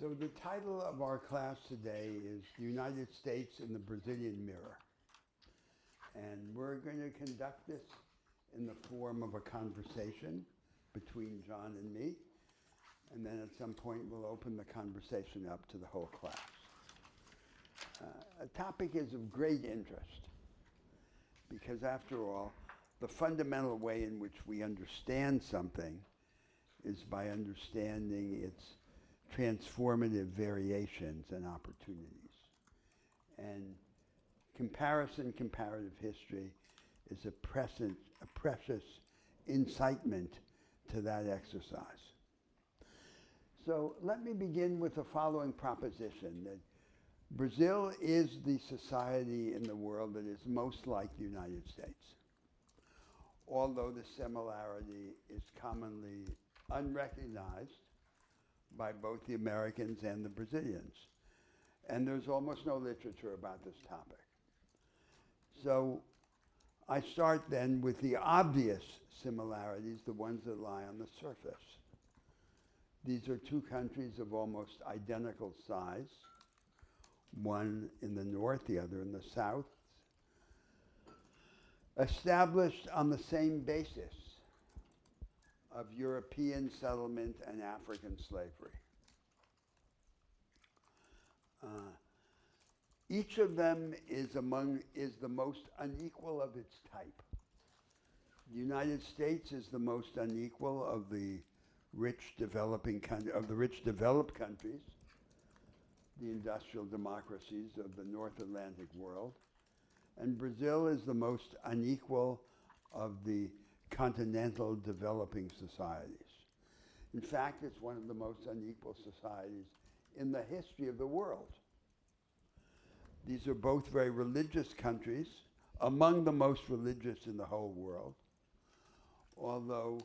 So the title of our class today is The United States in the Brazilian Mirror. And we're going to conduct this in the form of a conversation between John and me. And then at some point we'll open the conversation up to the whole class. A topic is of great interest because after all, the fundamental way in which we understand something is by understanding its transformative variations and opportunities. And comparative history is a precious incitement to that exercise. So let me begin with the following proposition, that Brazil is the society in the world that is most like the United States, although the similarity is commonly unrecognized by both the Americans and the Brazilians. And there's almost no literature about this topic. So I start then with the obvious similarities, the ones that lie on the surface. These are two countries of almost identical size, one in the north, the other in the south, established on the same basis of European settlement and African slavery. Each of them is the most unequal of its type. The United States is the most unequal of the rich developed countries, the industrial democracies of the North Atlantic world, and Brazil is the most unequal of the continental developing societies. In fact, it's one of the most unequal societies in the history of the world. These are both very religious countries, among the most religious in the whole world, although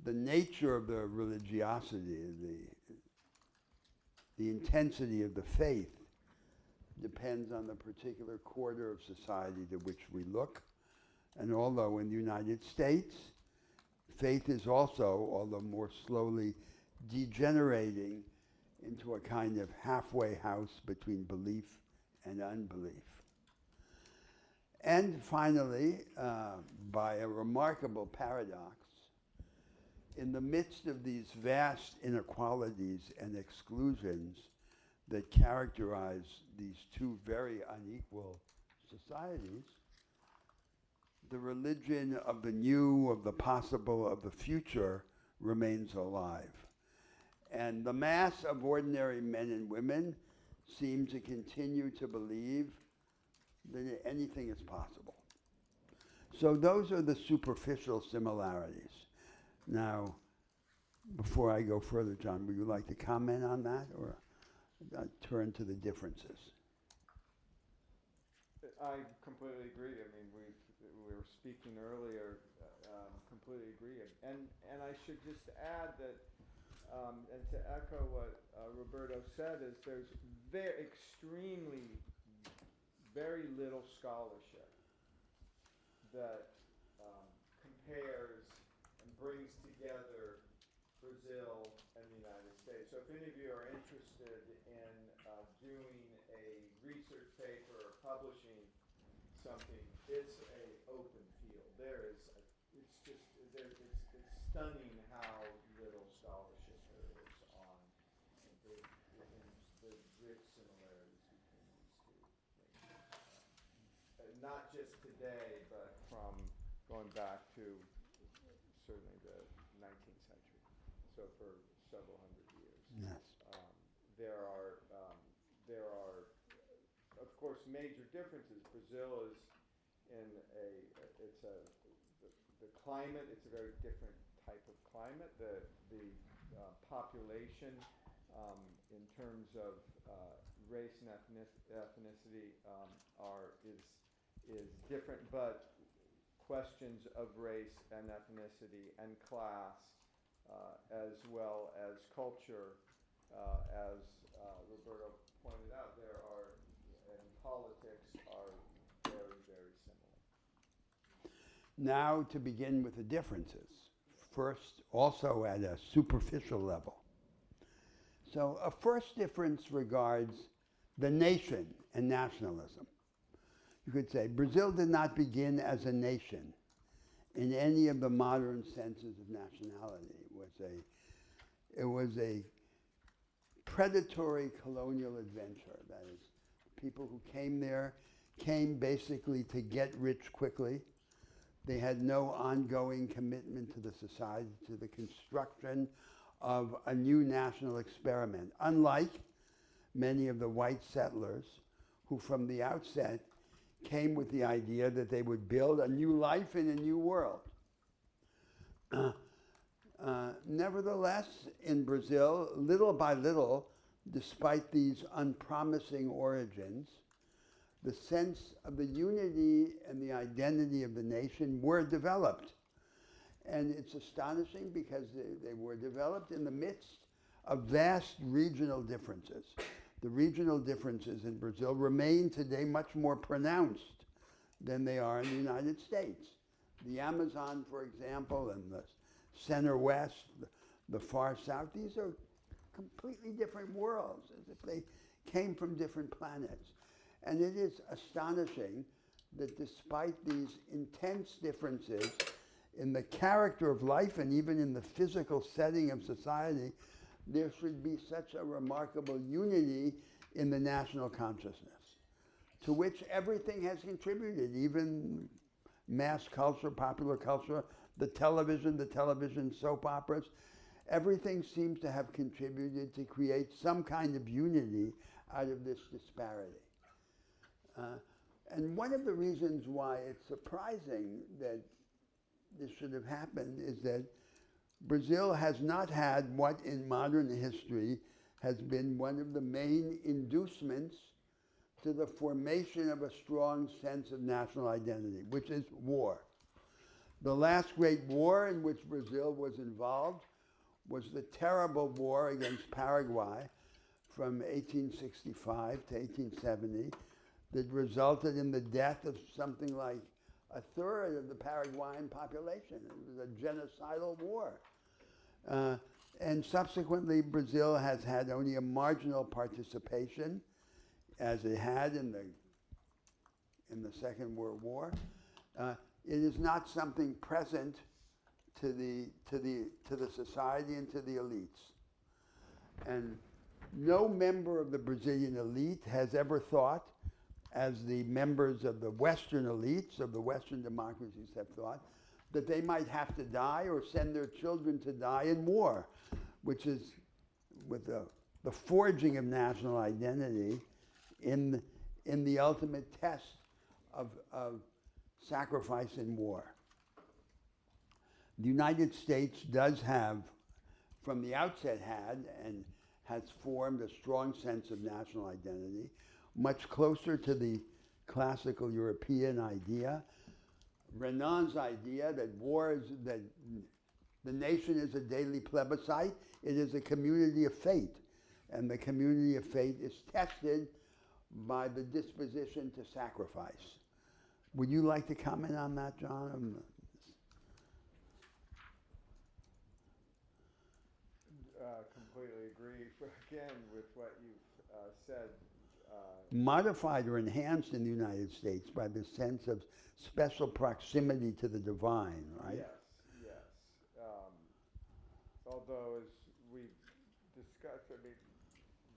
the nature of the religiosity, the intensity of the faith, depends on the particular quarter of society to which we look. And although in the United States, faith is also, although more slowly, degenerating into a kind of halfway house between belief and unbelief. And finally, by a remarkable paradox, in the midst of these vast inequalities and exclusions that characterize these two very unequal societies, the religion of the new, of the possible, of the future remains alive. And the mass of ordinary men and women seem to continue to believe that anything is possible. So those are the superficial similarities. Now, before I go further, John, would you like to comment on that or turn to the differences? I completely agree. I mean, we were speaking earlier, completely agree. And I should just add that, and to echo what Roberto said, is there's very little scholarship that compares and brings together Brazil and the United States. So if any of you are interested in doing a research paper or publishing something, it's an open field. It's stunning how little scholarship there is on the rich similarities between these two nations. Not just today, but from going back to certainly the 19th century. So for several hundred years. Yes. There are, of course, major differences. Brazil is the climate. It's a very different type of climate. The population, in terms of race and ethnicity, is different, but questions of race and ethnicity and class, as well as culture, as Roberto pointed out, and politics are very, very similar. Now to begin with the differences. First, also at a superficial level. So a first difference regards the nation and nationalism. You could say Brazil did not begin as a nation in any of the modern senses of nationality. It was a predatory colonial adventure. That is, people who came there came basically to get rich quickly. They had no ongoing commitment to the society, to the construction of a new national experiment, unlike many of the white settlers who from the outset came with the idea that they would build a new life in a new world. Nevertheless, in Brazil, little by little, despite these unpromising origins, the sense of the unity and the identity of the nation were developed. And it's astonishing because they were developed in the midst of vast regional differences. The regional differences in Brazil remain today much more pronounced than they are in the United States. The Amazon, for example, and the center west, the far south, these are completely different worlds, as if they came from different planets. And it is astonishing that despite these intense differences in the character of life and even in the physical setting of society, there should be such a remarkable unity in the national consciousness, to which everything has contributed, even mass culture, popular culture, the television soap operas. Everything seems to have contributed to create some kind of unity out of this disparity. And one of the reasons why it's surprising that this should have happened is that Brazil has not had what in modern history has been one of the main inducements to the formation of a strong sense of national identity, which is war. The last great war in which Brazil was involved was the terrible war against Paraguay from 1865 to 1870 that resulted in the death of something like a third of the Paraguayan population. It was a genocidal war. And subsequently, Brazil has had only a marginal participation, as it had in the Second World War. It is not something present to the society and to the elites. And no member of the Brazilian elite has ever thought, as the members of the Western elites, of the Western democracies have thought, that they might have to die or send their children to die in war, which is with the forging of national identity in the ultimate test of sacrifice in war. The United States does have, from the outset had, and has formed a strong sense of national identity, much closer to the classical European idea. Renan's idea that that the nation is a daily plebiscite, it is a community of fate. And the community of fate is tested by the disposition to sacrifice. Would you like to comment on that, John? Completely agree, again, with what you've said. Modified or enhanced in the United States by the sense of special proximity to the divine, right? Yes. Although, as we've discussed, I mean,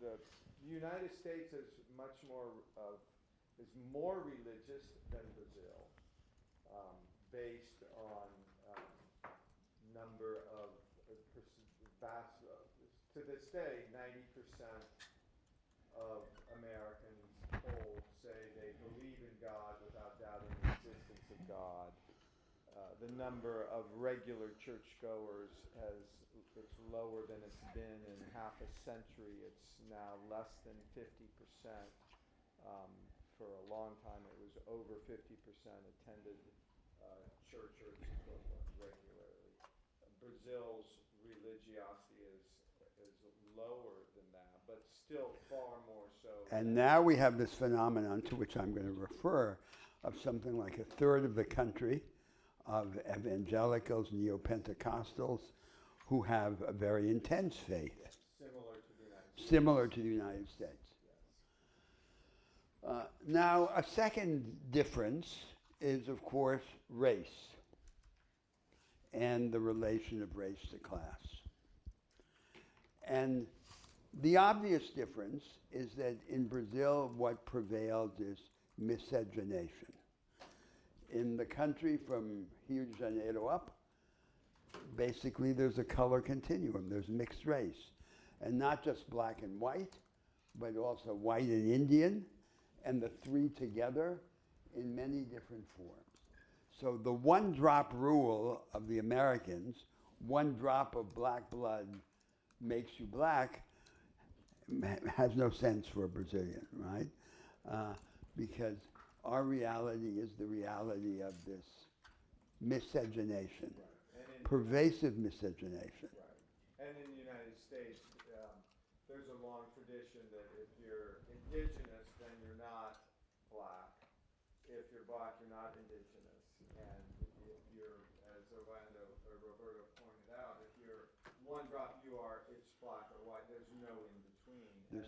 the United States is more religious than Brazil, based on number of vast. To this day, 90% of Americans polled say they believe in God without doubting the existence of God. The number of regular churchgoers it's lower than it's been in half a century. It's now less than 50%. For a long time, it was over 50% attended church or its equivalent regularly. Brazil's religiosity is lower than that, but still far more so. And now we have this phenomenon to which I'm going to refer of something like a third of the country of evangelicals, neo-Pentecostals, who have a very intense faith. Similar to the United similar to the United States. Now, a second difference is, of course, race and the relation of race to class. And the obvious difference is that in Brazil, what prevails is miscegenation. In the country from Rio de Janeiro up, basically there's a color continuum, there's mixed race. And not just black and white, but also white and Indian, and the three together in many different forms. So the one drop rule of the Americans, one drop of black blood makes you black, has no sense for a Brazilian, right? Because our reality is the reality of this miscegenation, pervasive miscegenation. Right. And in the United States, there's a long tradition that if you're indigenous, then you're not black. If you're black, you're not indigenous. And if you're, as Orlando or Roberto pointed out, if you're one drop, you are, it's black or white. There's no in between. And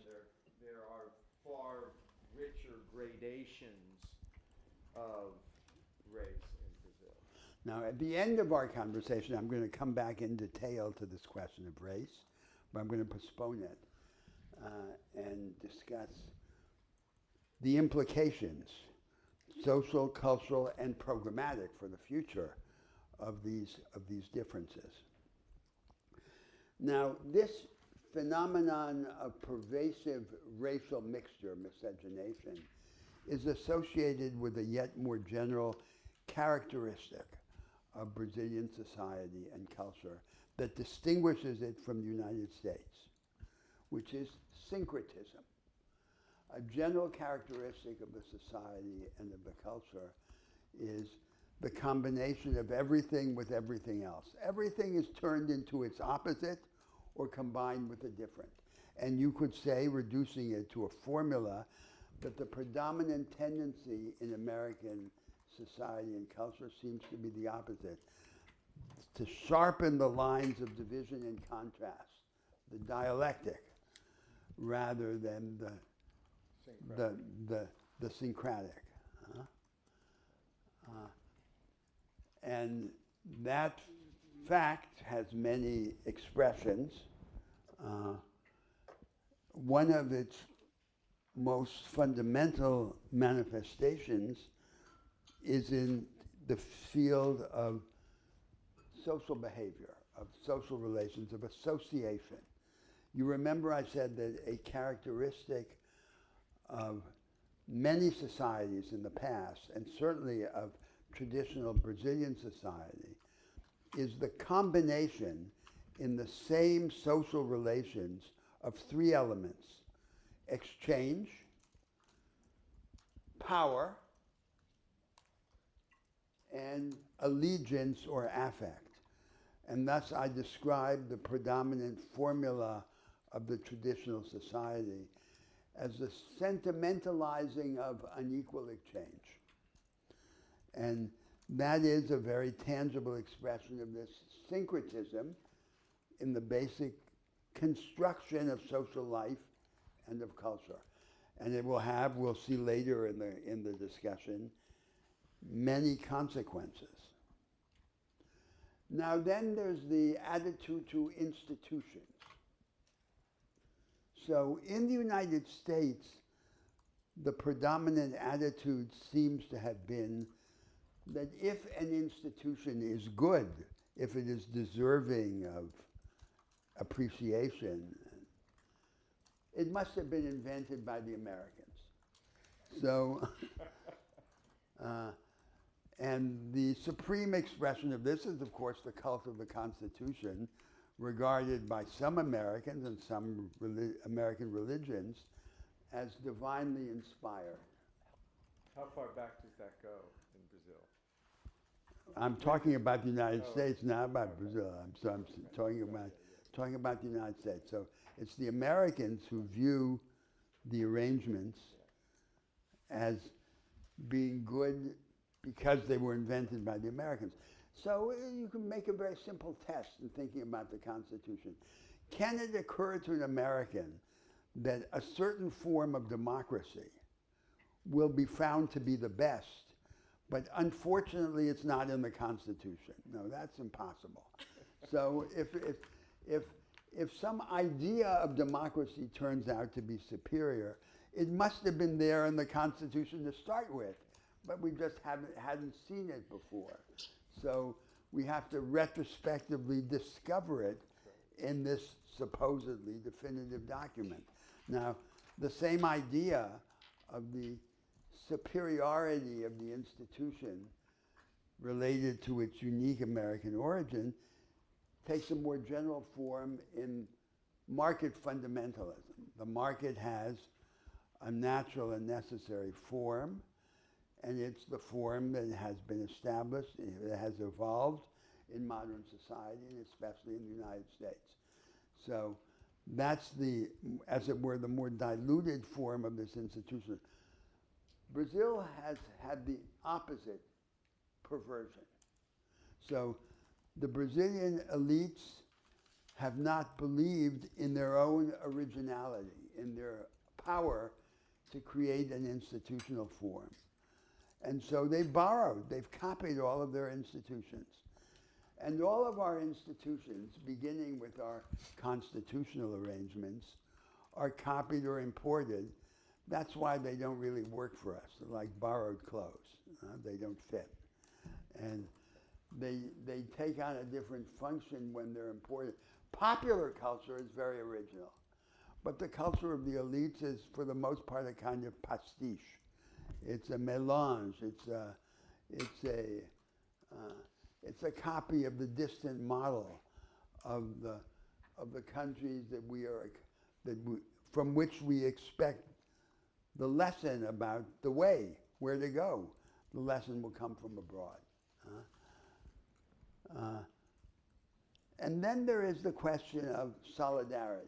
there are far richer gradations of race in Brazil. Now, at the end of our conversation, I'm going to come back in detail to this question of race, but I'm going to postpone it and discuss the implications, social, cultural, and programmatic for the future of these differences. Now, this phenomenon of pervasive racial mixture, miscegenation, is associated with a yet more general characteristic of Brazilian society and culture that distinguishes it from the United States, which is syncretism. A general characteristic of the society and of the culture is the combination of everything with everything else. Everything is turned into its opposite or combined with a different. And you could say, reducing it to a formula, that the predominant tendency in American society and culture seems to be the opposite. To sharpen the lines of division and contrast, the dialectic, rather than the syncretic. And that fact has many expressions. One of its most fundamental manifestations is in the field of social behavior, of social relations, of association. You remember I said that a characteristic of many societies in the past, and certainly of traditional Brazilian society, is the combination in the same social relations of three elements: exchange, power, and allegiance or affect. And thus I describe the predominant formula of the traditional society as the sentimentalizing of unequal exchange. And that is a very tangible expression of this syncretism in the basic construction of social life and of culture. And it will have, we'll see later in the discussion, many consequences. Now then there's the attitude to institutions. So in the United States, the predominant attitude seems to have been that if an institution is good, if it is deserving of appreciation, it must have been invented by the Americans. So, and the supreme expression of this is, of course, the cult of the Constitution, regarded by some Americans and some American religions as divinely inspired. How far back does that go in Brazil? I'm talking about the United States, not about Brazil. I'm talking about the United States. So it's the Americans who view the arrangements as being good because they were invented by the Americans. So you can make a very simple test in thinking about the Constitution. Can it occur to an American that a certain form of democracy will be found to be the best, but unfortunately it's not in the Constitution. No, that's impossible. So if some idea of democracy turns out to be superior, it must have been there in the Constitution to start with, but we just hadn't seen it before. So we have to retrospectively discover it in this supposedly definitive document. Now, the same idea of the superiority of the institution related to its unique American origin takes a more general form in market fundamentalism. The market has a natural and necessary form, and it's the form that has been established, that has evolved in modern society, and especially in the United States. So that's the, as it were, the more diluted form of this institution. Brazil has had the opposite perversion. So the Brazilian elites have not believed in their own originality, in their power to create an institutional form. And so they've copied all of their institutions. And all of our institutions, beginning with our constitutional arrangements, are copied or imported. That's why they don't really work for us. They're like borrowed clothes. They don't fit. And they take on a different function when they're imported. Popular culture is very original. But the culture of the elites is, for the most part, a kind of pastiche. It's a mélange. It's a copy of the distant model of the countries from which we expect the lesson about the way, where to go. The lesson will come from abroad. And then there is the question of solidarity.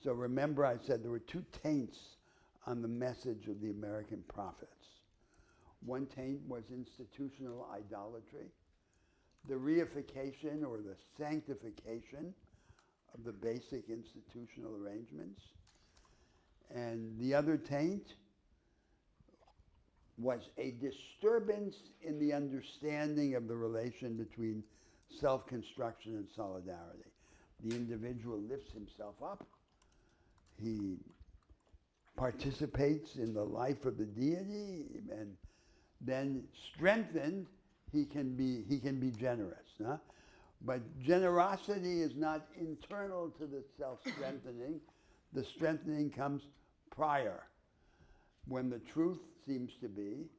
So remember I said there were two taints on the message of the American prophets. One taint was institutional idolatry, the reification or the sanctification of the basic institutional arrangements. And the other taint was a disturbance in the understanding of the relation between self-construction and solidarity. The individual lifts himself up. He participates in the life of the deity, and then strengthened, he can be generous. Huh? But generosity is not internal to the self-strengthening. The strengthening comes prior, when the truth seems to be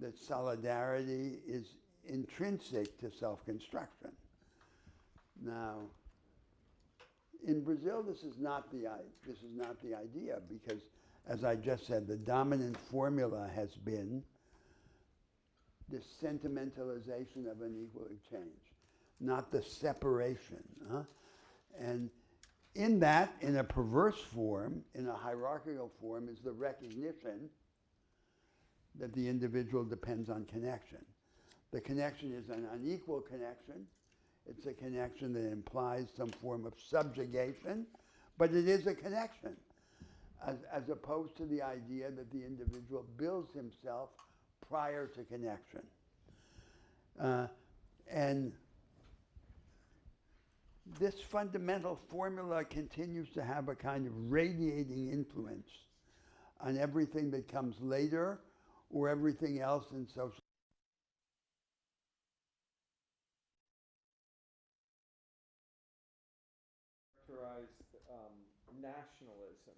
that solidarity is intrinsic to self-construction. Now, in Brazil, this is not the idea, because, as I just said, the dominant formula has been this sentimentalization of unequal exchange, not the separation. And in that, in a perverse form, in a hierarchical form, is the recognition that the individual depends on connection. The connection is an unequal connection. It's a connection that implies some form of subjugation, but it is a connection, as opposed to the idea that the individual builds himself prior to connection. And this fundamental formula continues to have a kind of radiating influence on everything that comes later or everything else in social. Characterized nationalism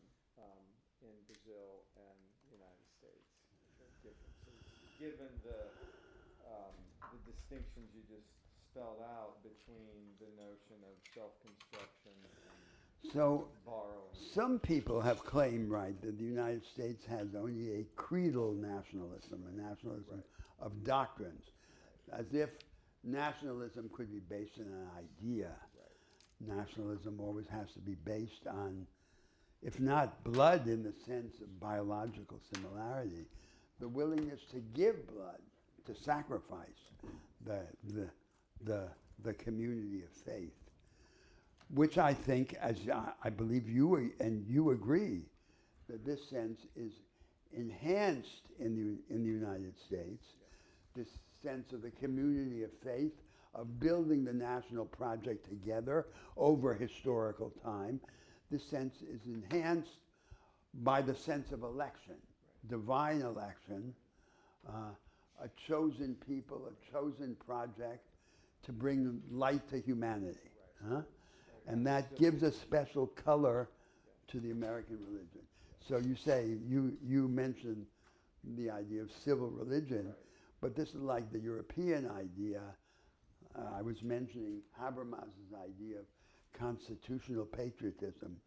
in Brazil and the United States. Differences, given the distinctions you just spelled out between the notion of self-construction and So borrowing. some people have claimed, right, that the United States has only a creedal nationalism, a nationalism of doctrines, as if nationalism could be based on an idea. Nationalism always has to be based on, if not blood in the sense of biological similarity, the willingness to give blood, to sacrifice the community of faith. which I think, as I believe you agree, that this sense is enhanced in the United States, this sense of the community of faith, of building the national project together over historical time. This sense is enhanced by the sense of election, divine election, a chosen people, a chosen project to bring light to humanity. Huh? And that gives a special color to the American religion. So you say, you mentioned the idea of civil religion, but this is like the European idea. I was mentioning Habermas's idea of constitutional patriotism,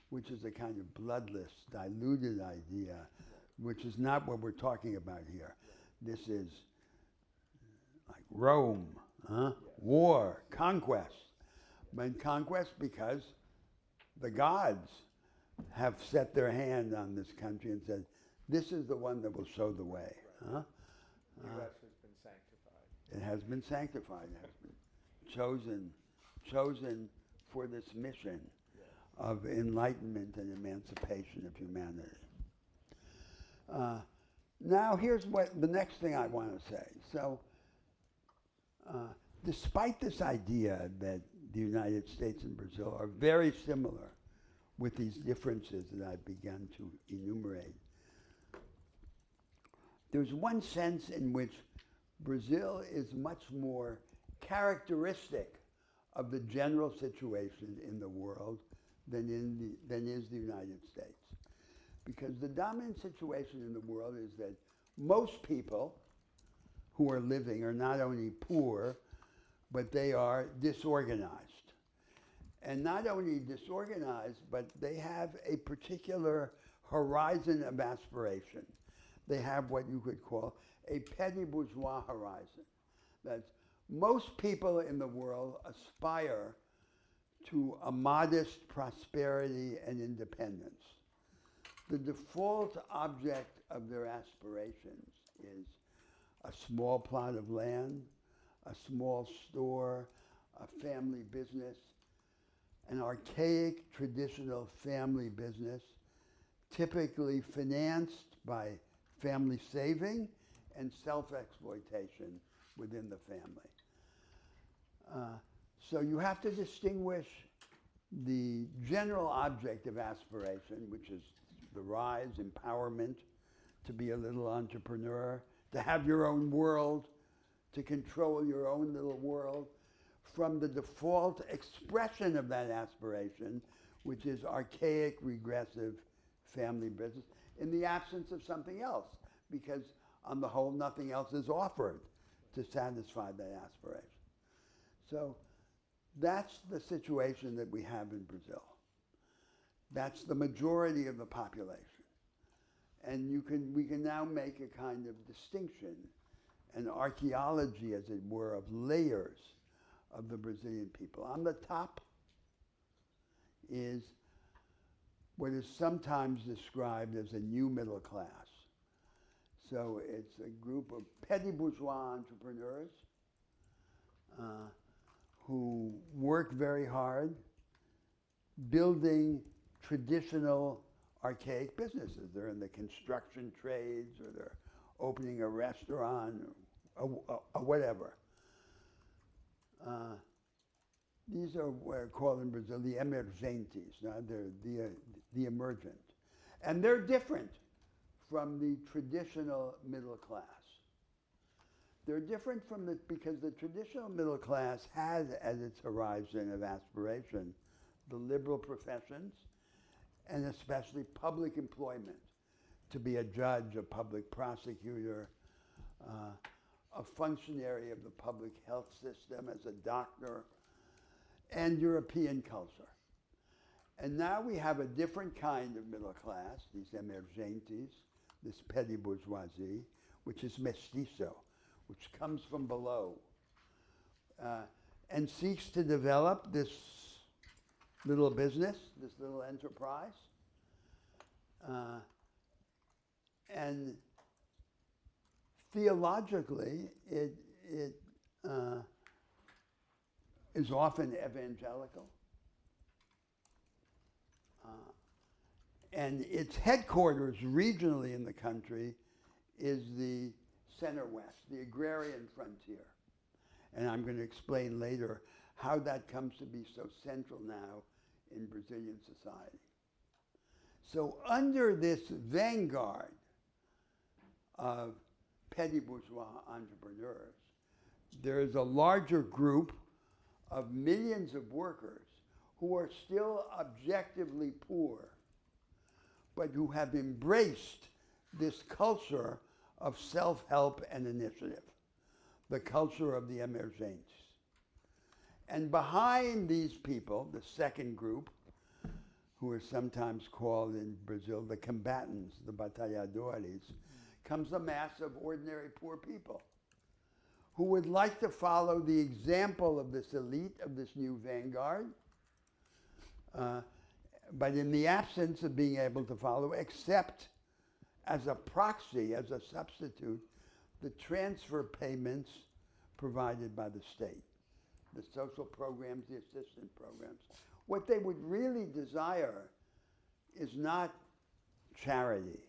which is a kind of bloodless, diluted idea, which is not what we're talking about here. This is like Rome, war, conquest. But conquest because the gods have set their hand on this country and said, this is the one that will show the way. Huh? The U.S. has been sanctified. It has been sanctified, it has been chosen for this mission of enlightenment and emancipation of humanity. Now here's what the next thing I want to say. So despite this idea that the United States and Brazil are very similar with these differences that I've begun to enumerate, there's one sense in which Brazil is much more characteristic of the general situation in the world than is the United States. Because the dominant situation in the world is that most people who are living are not only poor, but they are disorganized. And not only disorganized, but they have a particular horizon of aspiration. They have what you could call a petty bourgeois horizon. That's most people in the world aspire to a modest prosperity and independence. The default object of their aspirations is a small plot of land, a small store, a family business, an archaic traditional family business, typically financed by family saving and self-exploitation within the family. So you have to distinguish the general object of aspiration, which is the rise, empowerment, to be a little entrepreneur, to have your own world, to control your own little world, from the default expression of that aspiration, which is archaic, regressive family business, in the absence of something else, because on the whole, nothing else is offered to satisfy that aspiration. So that's the situation that we have in Brazil. That's the majority of the population. And we can now make a kind of distinction, an archaeology, as it were, of layers of the Brazilian people. On the top is what is sometimes described as a new middle class. So it's a group of petty bourgeois entrepreneurs who work very hard building traditional archaic businesses. They're in the construction trades, or they're opening a restaurant, or whatever. These are what are called in Brazil the emergentes. They're the emergent. And they're different from the traditional middle class. They're different because the traditional middle class has as its horizon of aspiration the liberal professions, and especially public employment, to be a judge, a public prosecutor, a functionary of the public health system as a doctor, and European culture. And now we have a different kind of middle class, these emergentes, this petty bourgeoisie, which is mestizo, which comes from below, and seeks to develop this little business, this little enterprise. And theologically, it is often evangelical. And its headquarters regionally in the country is the Center West, the agrarian frontier. And I'm going to explain later how that comes to be so central now in Brazilian society. So under this vanguard of petty bourgeois entrepreneurs, there is a larger group of millions of workers who are still objectively poor, but who have embraced this culture of self-help and initiative, the culture of the emergentes. And behind these people, the second group, who are sometimes called in Brazil the combatants, the batalhadores, comes a mass of ordinary poor people who would like to follow the example of this elite, of this new vanguard, but in the absence of being able to follow, accept as a proxy, as a substitute, the transfer payments provided by the state, the social programs, the assistance programs. What they would really desire is not charity,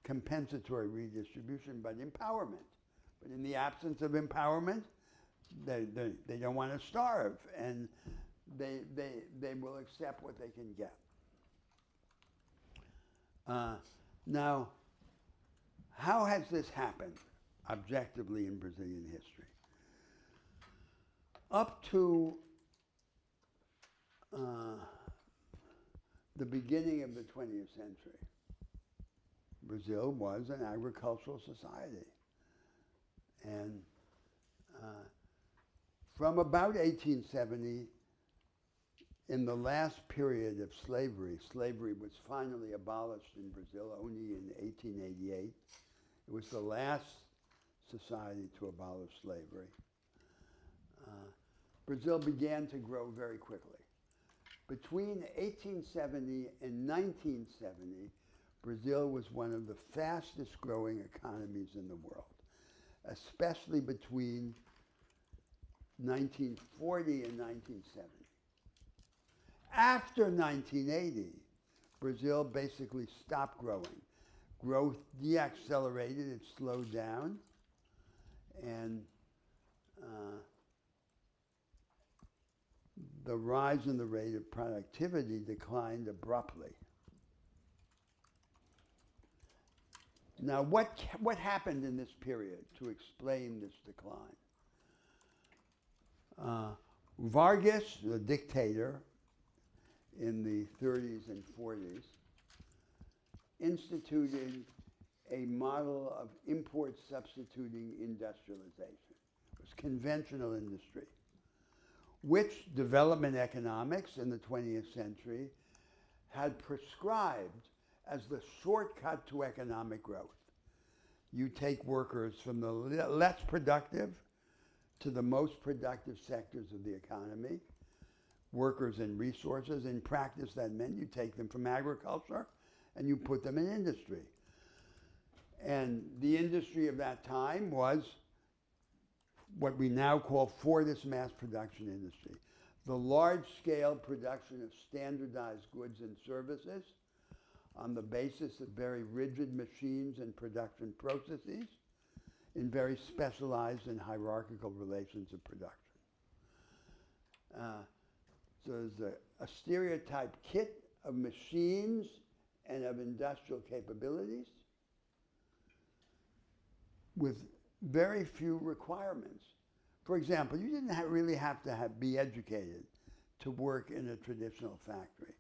compensatory redistribution, but empowerment. But in the absence of empowerment, they don't want to starve, and they will accept what they can get. Now, how has this happened objectively in Brazilian history? Up to the beginning of the 20th century, Brazil was an agricultural society. And from about 1870, in the last period of slavery, slavery was finally abolished in Brazil only in 1888. It was the last society to abolish slavery. Brazil began to grow very quickly. Between 1870 and 1970, Brazil was one of the fastest growing economies in the world, especially between 1940 and 1970. After 1980, Brazil basically stopped growing. Growth deaccelerated, it slowed down, and the rise in the rate of productivity declined abruptly. Now, what happened in this period to explain this decline? Vargas, the dictator in the 30s and 40s, instituted a model of import substituting industrialization. It was conventional industry, which development economics in the 20th century had prescribed as the shortcut to economic growth. You take workers from the less productive to the most productive sectors of the economy, workers and resources. In practice, that meant you take them from agriculture and you put them in industry. And the industry of that time was what we now call Fordist mass production industry, the large-scale production of standardized goods and services on the basis of very rigid machines and production processes in very specialized and hierarchical relations of production. So there's a stereotype kit of machines and of industrial capabilities with very few requirements. For example, you didn't really have to be educated to work in a traditional factory.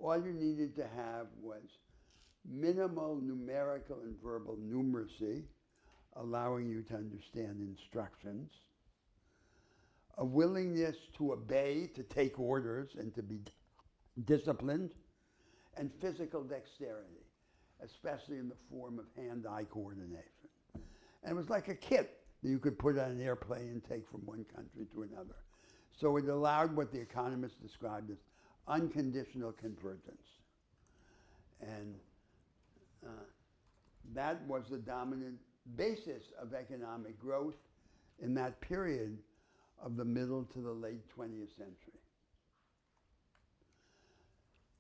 All you needed to have was minimal numerical and verbal numeracy, allowing you to understand instructions, a willingness to obey, to take orders, and to be disciplined, and physical dexterity, especially in the form of hand-eye coordination. And it was like a kit that you could put on an airplane and take from one country to another. So it allowed what the economists described as unconditional convergence. And that was the dominant basis of economic growth in that period of the middle to the late 20th century.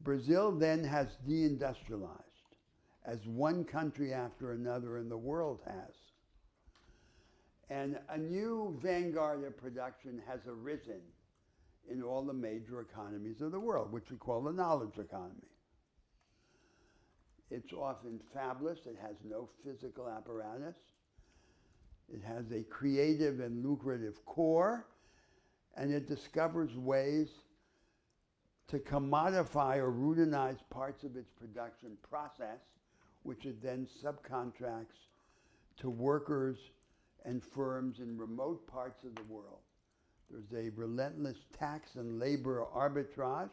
Brazil then has deindustrialized, as one country after another in the world has. And a new vanguard of production has arisen in all the major economies of the world, which we call the knowledge economy. It's often fabless. It has no physical apparatus. It has a creative and lucrative core, and it discovers ways to commodify or routinize parts of its production process, which it then subcontracts to workers and firms in remote parts of the world. There's a relentless tax and labor arbitrage,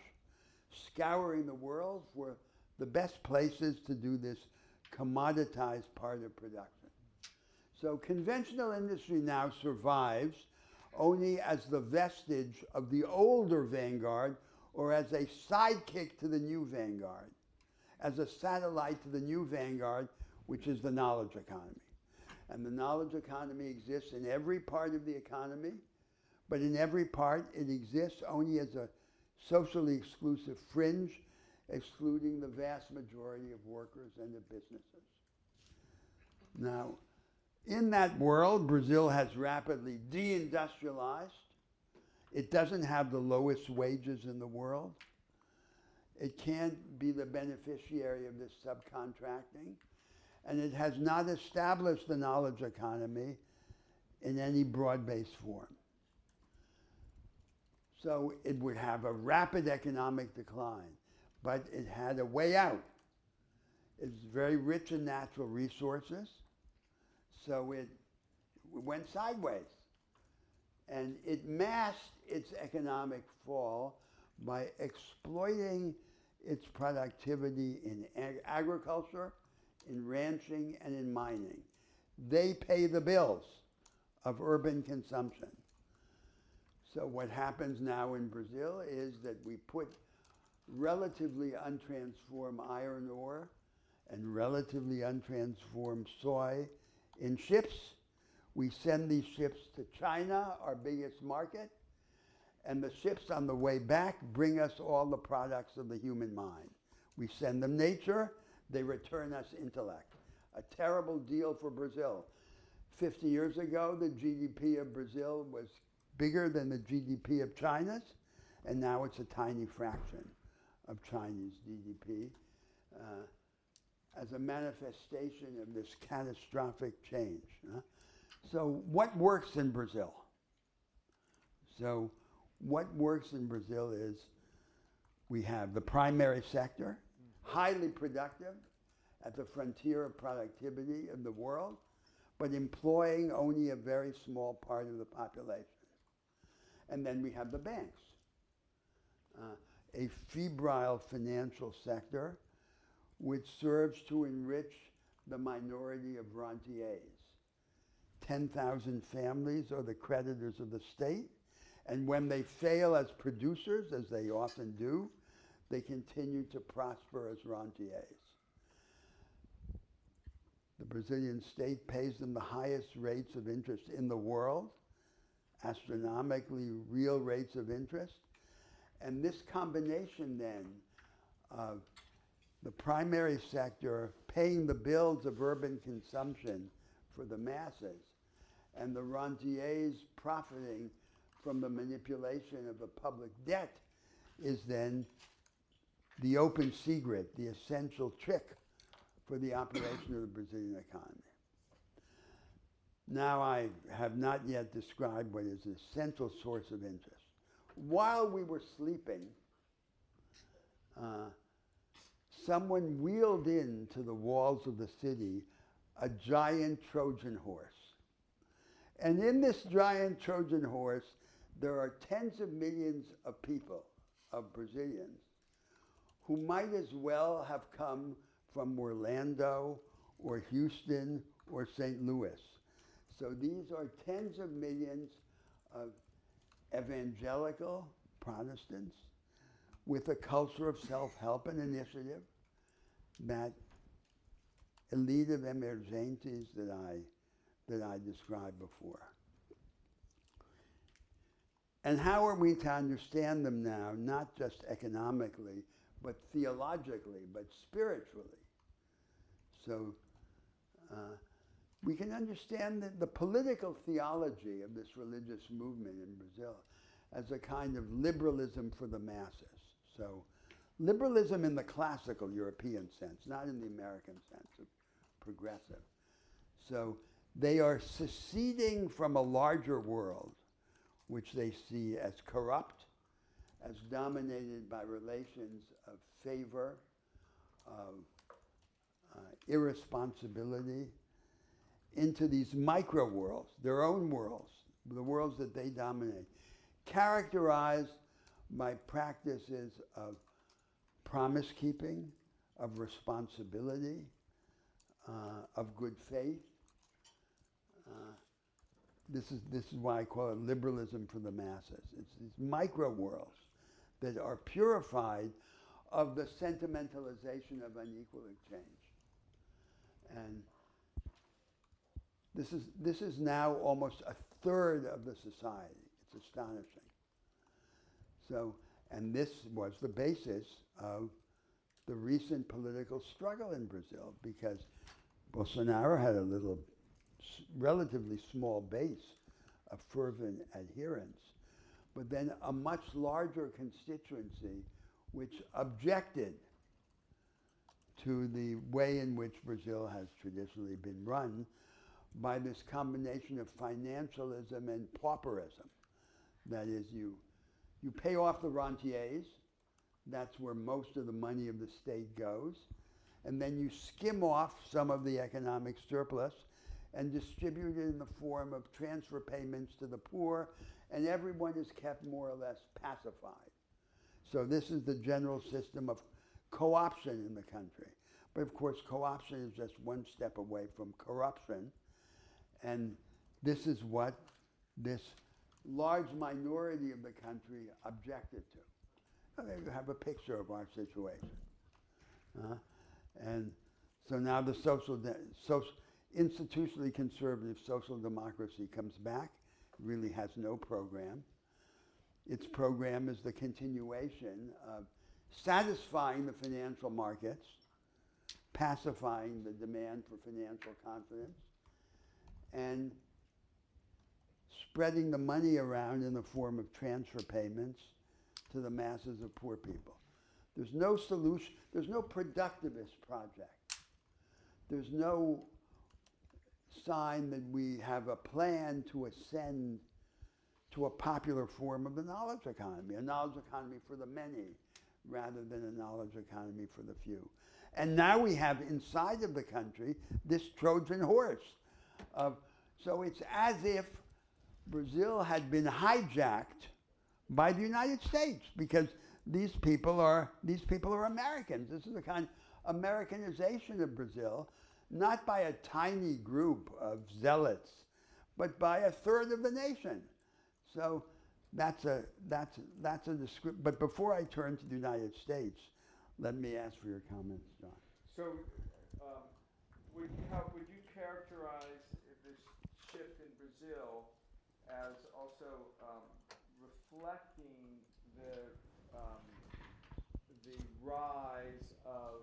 scouring the world for the best places to do this commoditized part of production. So conventional industry now survives only as the vestige of the older vanguard, or as a sidekick to the new vanguard, as a satellite to the new vanguard, which is the knowledge economy. And the knowledge economy exists in every part of the economy, but in every part it exists only as a socially exclusive fringe, excluding the vast majority of workers and of businesses. Now, in that world, Brazil has rapidly deindustrialized. It doesn't have the lowest wages in the world. It can't be the beneficiary of this subcontracting. And it has not established the knowledge economy in any broad-based form. So it would have a rapid economic decline, but it had a way out. It's very rich in natural resources, so it went sideways. And it masked its economic fall by exploiting its productivity in agriculture, in ranching, and in mining. They pay the bills of urban consumption. So what happens now in Brazil is that we put relatively untransformed iron ore and relatively untransformed soy in ships. We send these ships to China, our biggest market, and the ships on the way back bring us all the products of the human mind. We send them nature, they return us intellect. A terrible deal for Brazil. 50 years ago, the GDP of Brazil was bigger than the GDP of China's, and now it's a tiny fraction of Chinese GDP as a manifestation of this catastrophic change. So what works in Brazil? So what works in Brazil is we have the primary sector, highly productive, at the frontier of productivity of the world, but employing only a very small part of the population. And then we have the banks, a febrile financial sector which serves to enrich the minority of rentiers. 10,000 families are the creditors of the state, and when they fail as producers, as they often do, they continue to prosper as rentiers. The Brazilian state pays them the highest rates of interest in the world, astronomically real rates of interest. And this combination then of the primary sector paying the bills of urban consumption for the masses and the rentiers profiting from the manipulation of the public debt is then the open secret, the essential trick for the operation of the Brazilian economy. Now I have not yet described what is the central source of interest. While we were sleeping, someone wheeled into the walls of the city a giant Trojan horse. And in this giant Trojan horse, there are tens of millions of people, of Brazilians, who might as well have come from Orlando or Houston or St. Louis. So these are tens of millions of evangelical Protestants with a culture of self-help and initiative, that elite of emergentes that I described before. And how are we to understand them now, not just economically, but theologically, but spiritually. So we can understand the political theology of this religious movement in Brazil as a kind of liberalism for the masses. So liberalism in the classical European sense, not in the American sense of progressive. So they are seceding from a larger world, which they see as corrupt, as dominated by relations of favor, of irresponsibility, into these micro worlds, their own worlds, the worlds that they dominate, characterized by practices of promise keeping, of responsibility, of good faith. This is why I call it liberalism for the masses. It's these micro worlds that are purified of the sentimentalization of unequal exchange. And this is now almost a third of the society. It's astonishing. So, and this was the basis of the recent political struggle in Brazil, because Bolsonaro had a relatively small base of fervent adherents, but then a much larger constituency which objected to the way in which Brazil has traditionally been run by this combination of financialism and pauperism. That is, you pay off the rentiers, that's where most of the money of the state goes, and then you skim off some of the economic surplus and distribute it in the form of transfer payments to the poor, and everyone is kept more or less pacified. So this is the general system of co-option in the country. But of course, co-option is just one step away from corruption, and this is what this large minority of the country objected to. There you have a picture of our situation. And so now the institutionally conservative social democracy comes back. It really has no program. Its program is the continuation of satisfying the financial markets, pacifying the demand for financial confidence, and spreading the money around in the form of transfer payments to the masses of poor people. There's no solution, there's no productivist project. There's no sign that we have a plan to ascend to a popular form of the knowledge economy, a knowledge economy for the many rather than a knowledge economy for the few. And now we have inside of the country this Trojan horse. So it's as if Brazil had been hijacked by the United States, because these people are Americans. This is a kind of Americanization of Brazil, not by a tiny group of zealots, but by a third of the nation. So that's a description. But before I turn to the United States, let me ask for your comments, John. So, would you characterize this shift in Brazil as also reflecting the rise of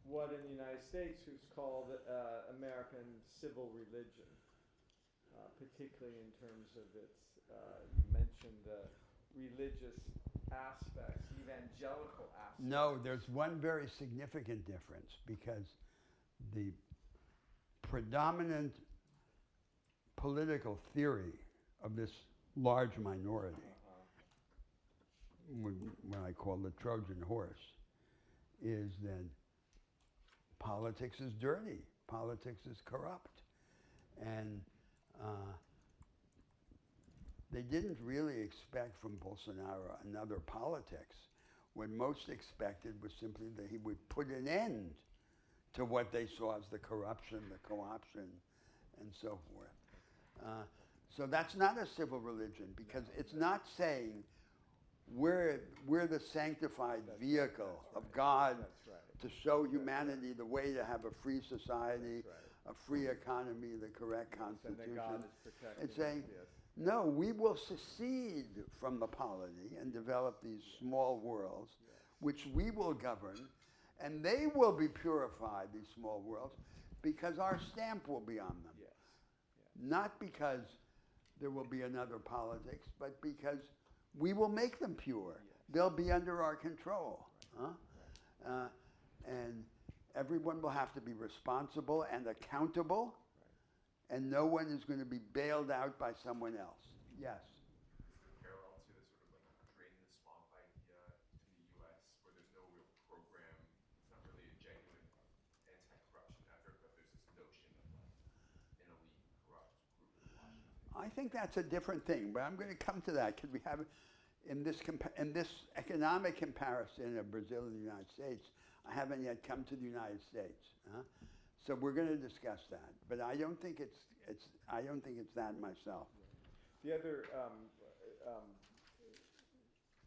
what in the United States is called American civil religion, particularly in terms of its, you mentioned the religious aspects, evangelical aspects. No, there's one very significant difference, because the predominant political theory of this large minority, what I call the Trojan horse, is that politics is dirty, politics is corrupt, and they didn't really expect from Bolsonaro another politics. What most expected was simply that he would put an end to what they saw as the corruption, the co-option, and so forth. So that's not a civil religion, because it's not saying we're the sanctified vehicle of God to show humanity the way to have a free society, a free economy, the correct constitution. It's saying, no, we will secede from the polity and develop these small worlds which we will govern, and they will be purified, these small worlds, because our stamp will be on them. Yes. Not because there will be another politics, but because we will make them pure. Yes. They'll be under our control. Right. Huh? And everyone will have to be responsible and accountable, Right. and no one is going to be bailed out by someone else. Yes. Parallel to the sort of like drain the swamp idea in the U.S., where there's no real program. It's not really a genuine anti-corruption effort, but there's this notion of like an elite corrupt group in Washington. I think that's a different thing, but I'm going to come to that because we have, in this economic comparison of Brazil and the United States, I haven't yet come to the United States. So we're going to discuss that, but I don't think it's that myself. The other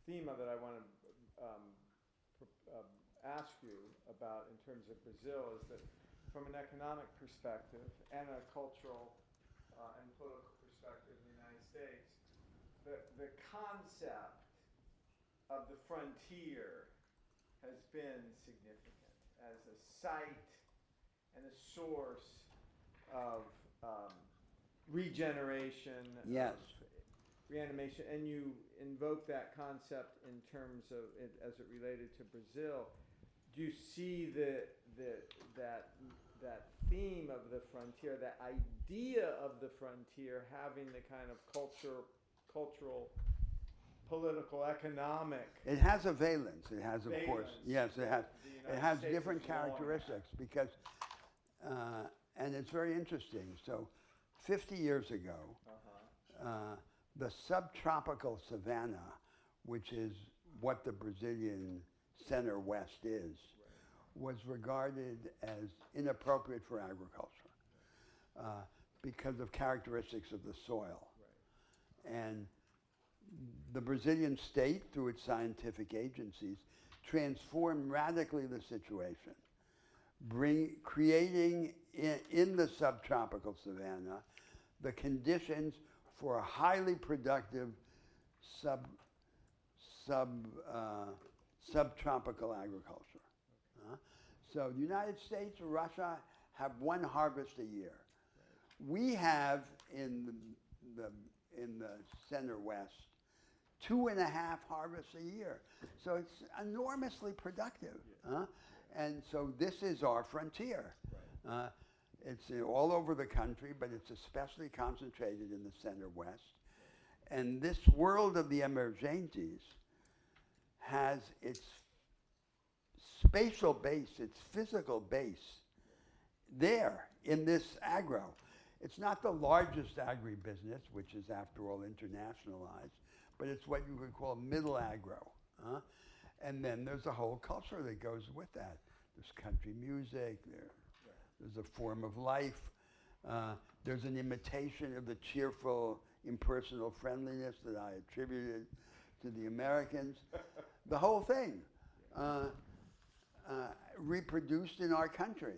theme that I want to ask you about in terms of Brazil is that from an economic perspective and a cultural and political perspective in the United States, the concept of the frontier has been significant as a site and a source of regeneration, Yes. of reanimation, and you invoke that concept in terms of it as it related to Brazil. Do you see that theme of the frontier, that idea of the frontier having the kind of cultural, political, economic? It has a valence. It has, of course. Valence Yes, it has. that the United It has States different is long at. characteristics because, and it's very interesting. So, 50 years ago, the subtropical savanna, which is what the Brazilian center west is, was regarded as inappropriate for agriculture because of characteristics of the soil. Right. And the Brazilian state, through its scientific agencies, transformed radically the situation, creating in the subtropical savanna the conditions for a highly productive subtropical agriculture. So the United States or Russia have one harvest a year. Right. We have in the center west 2.5 harvests a year. So it's enormously productive. And so this is our frontier. Right. It's all over the country, but it's especially concentrated in the center west. And this world of the emergentes has its spatial base, its physical base there in this agro. It's not the largest agribusiness, which is after all internationalized, but it's what you would call middle agro. And then there's a whole culture that goes with that. There's country music, there's a form of life, there's an imitation of the cheerful, impersonal friendliness that I attributed to the Americans. The whole thing reproduced in our country,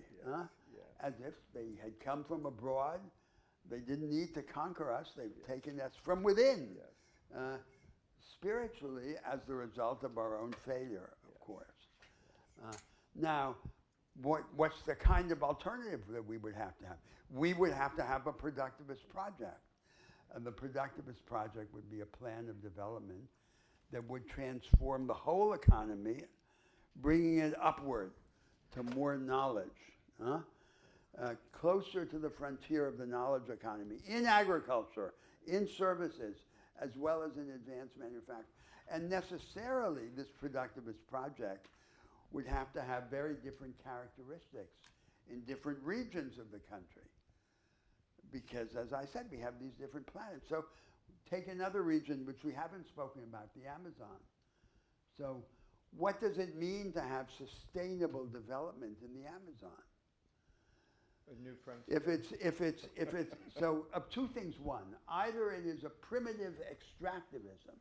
as if they had come from abroad. They didn't need to conquer us. They've taken us from within, spiritually, as the result of our own failure, of course. Now, what's the kind of alternative that we would have to have? We would have to have a productivist project. And the productivist project would be a plan of development that would transform the whole economy, bringing it upward to more knowledge, closer to the frontier of the knowledge economy, in agriculture, in services, as well as in advanced manufacturing. And necessarily, this productivist project would have to have very different characteristics in different regions of the country. Because, as I said, we have these different planets. So take another region which we haven't spoken about, the Amazon. So what does it mean to have sustainable development in the Amazon? A new frontier. If it's so of two things. One, either it is a primitive extractivism,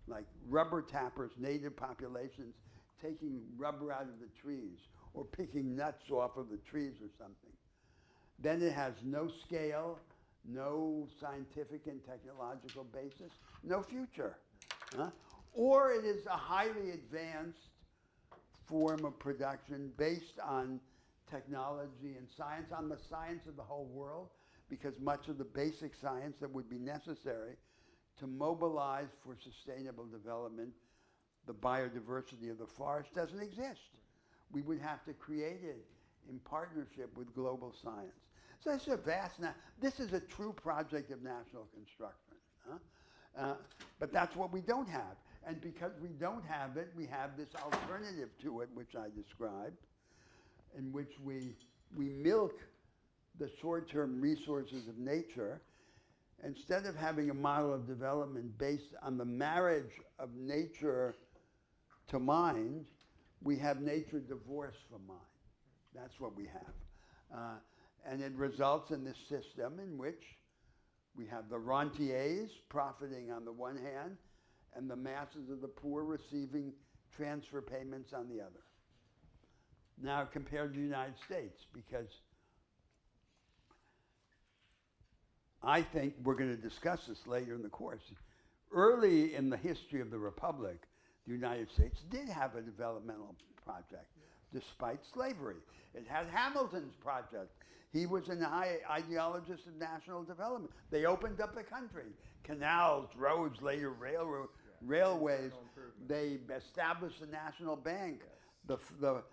like rubber tappers, native populations taking rubber out of the trees or picking nuts off of the trees or something. Then it has no scale, no scientific and technological basis, no future. Or it is a highly advanced form of production based on technology and science, on the science of the whole world, because much of the basic science that would be necessary to mobilize for sustainable development, the biodiversity of the forest, doesn't exist. We would have to create it in partnership with global science. So it's a vast, this is a true project of national construction. But that's what we don't have. And because we don't have it, we have this alternative to it, which I described, in which we milk the short-term resources of nature. Instead of having a model of development based on the marriage of nature to mind, we have nature divorced from mind. That's what we have. And it results in this system in which we have the rentiers profiting on the one hand and the masses of the poor receiving transfer payments on the other. Now compared to the United States, because I think we're going to discuss this later in the course. Early in the history of the Republic, the United States did have a developmental project, despite slavery. It had Hamilton's project. He was an ideologist of national development. They opened up the country. Canals, roads, later railways. They established a national bank. The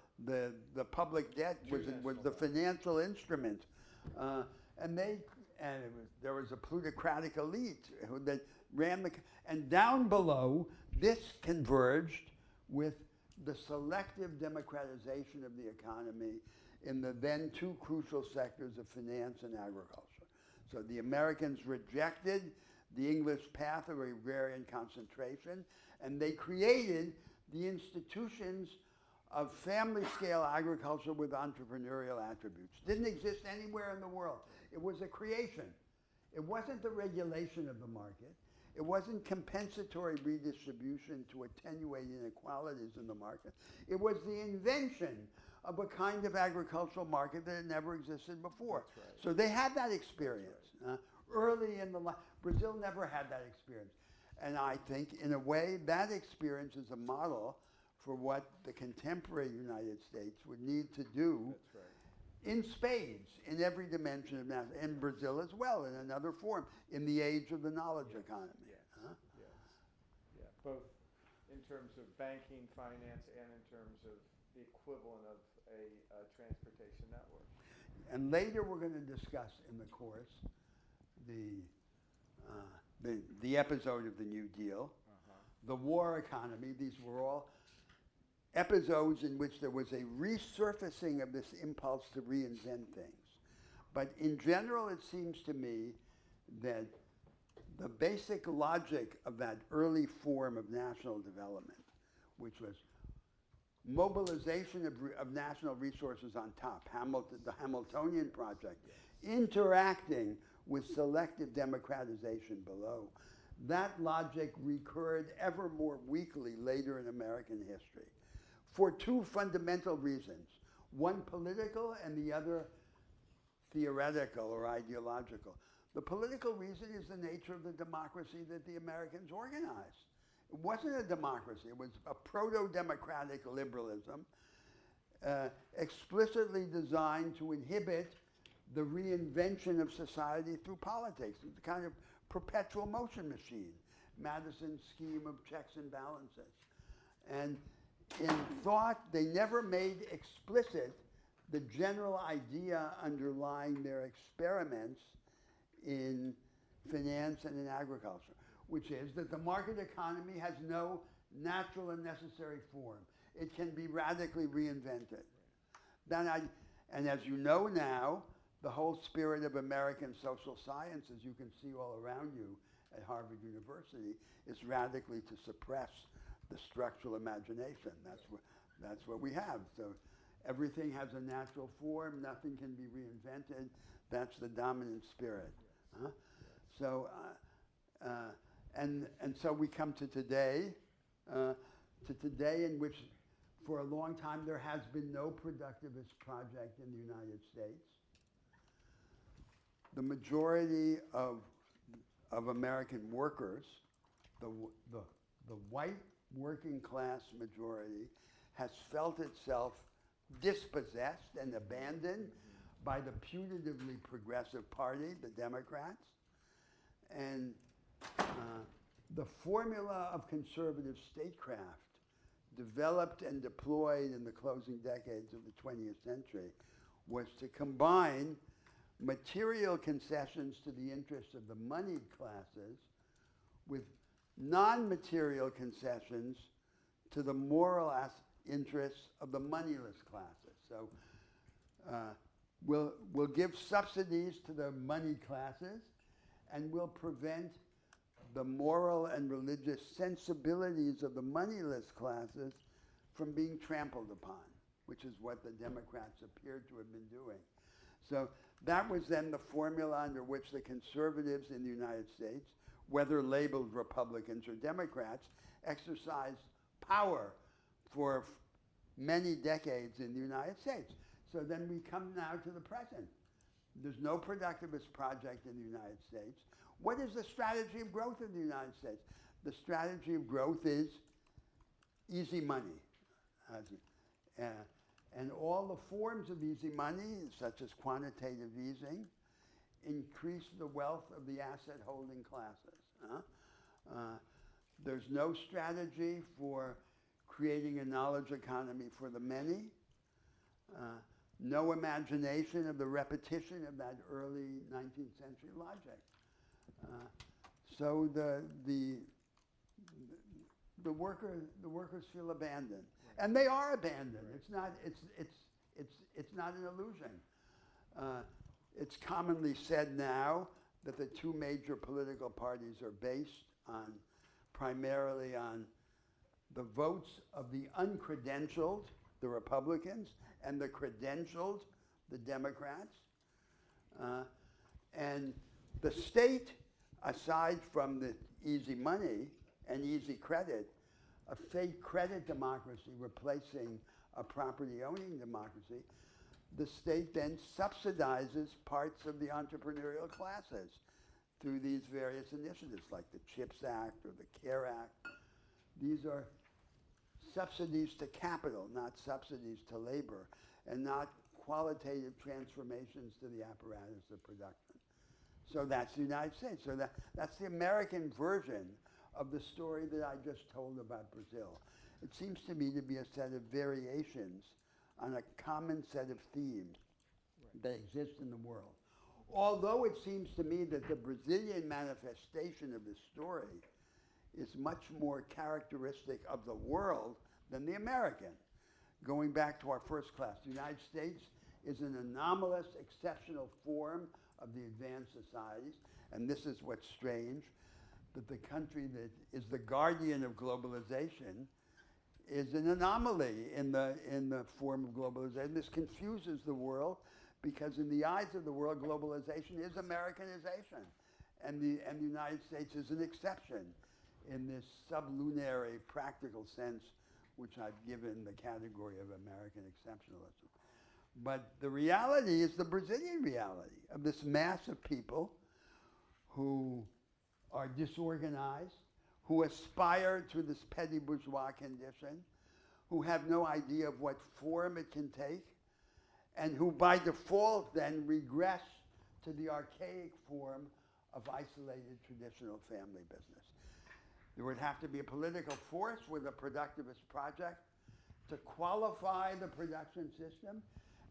public debt was the financial instrument. There was a plutocratic elite that ran and down below, this converged with the selective democratization of the economy in the then two crucial sectors of finance and agriculture. So the Americans rejected the English path of agrarian concentration, and they created the institutions of family-scale agriculture with entrepreneurial attributes. Didn't exist anywhere in the world. It was a creation. It wasn't the regulation of the market. It wasn't compensatory redistribution to attenuate inequalities in the market. It was the invention of a kind of agricultural market that had never existed before. That's right. So they had that experience. Early in the life, Brazil never had that experience. And I think, in a way, that experience is a model for what the contemporary United States would need to do. That's right. In spades, in every dimension of national, in Brazil as well, in another form, in the age of the knowledge economy. Yes. Yeah, both in terms of banking, finance, and in terms of the equivalent of a transportation network. And later we're going to discuss in the course the episode of the New Deal, the war economy. These were all episodes in which there was a resurfacing of this impulse to reinvent things. But in general, it seems to me that the basic logic of that early form of national development, which was mobilization of national resources on top, the Hamiltonian project, interacting with selective democratization below, that logic recurred ever more weakly later in American history, for two fundamental reasons, one political and the other theoretical or ideological. The political reason is the nature of the democracy that the Americans organized. It wasn't a democracy, it was a proto-democratic liberalism explicitly designed to inhibit the reinvention of society through politics. It's a kind of perpetual motion machine, Madison's scheme of checks and balances. And in thought, they never made explicit the general idea underlying their experiments in finance and in agriculture, which is that the market economy has no natural and necessary form. It can be radically reinvented. And as you know now, the whole spirit of American social science, as you can see all around you at Harvard University, is radically to suppress the structural imagination. That's what we have. So everything has a natural form. Nothing can be reinvented. That's the dominant spirit. So so we come to today in which for a long time there has been no productivist project in the United States. The majority of American workers, the white working class majority, has felt itself dispossessed and abandoned by the putatively progressive party, the Democrats. And the formula of conservative statecraft developed and deployed in the closing decades of the 20th century was to combine material concessions to the interests of the moneyed classes with non-material concessions to the moral interests of the moneyless classes. So we'll give subsidies to the moneyed classes, and we'll prevent the moral and religious sensibilities of the moneyless classes from being trampled upon, which is what the Democrats appeared to have been doing. So that was then the formula under which the conservatives in the United States, whether labeled Republicans or Democrats, exercised power for many decades in the United States. So then we come now to the present. There's no productivist project in the United States. What is the strategy of growth in the United States? The strategy of growth is easy money. And all the forms of easy money, such as quantitative easing, increase the wealth of the asset-holding classes. There's no strategy for creating a knowledge economy for the many. No imagination of the repetition of that early 19th century logic. So the workers feel abandoned, and they are abandoned. It's not an illusion. It's commonly said now that the two major political parties are based primarily on the votes of the uncredentialed, the Republicans, and the credentialed, the Democrats. And the state, aside from the easy money and easy credit, a fake credit democracy replacing a property owning democracy, the state then subsidizes parts of the entrepreneurial classes through these various initiatives like the CHIPS Act or the CARE Act. These are subsidies to capital, not subsidies to labor, and not qualitative transformations to the apparatus of production. So that's the United States. So that's the American version of the story that I just told about Brazil. It seems to me to be a set of variations on a common set of themes that exist in the world. Although it seems to me that the Brazilian manifestation of this story is much more characteristic of the world than the American. Going back to our first class, the United States is an anomalous, exceptional form of the advanced societies, and this is what's strange, that the country that is the guardian of globalization is an anomaly in the form of globalization. This confuses the world because in the eyes of the world, globalization is Americanization, and the United States is an exception in this sublunary practical sense which I've given the category of American exceptionalism. But the reality is the Brazilian reality of this mass of people who are disorganized, who aspire to this petty bourgeois condition, who have no idea of what form it can take, and who by default then regress to the archaic form of isolated traditional family business. There would have to be a political force with a productivist project to qualify the production system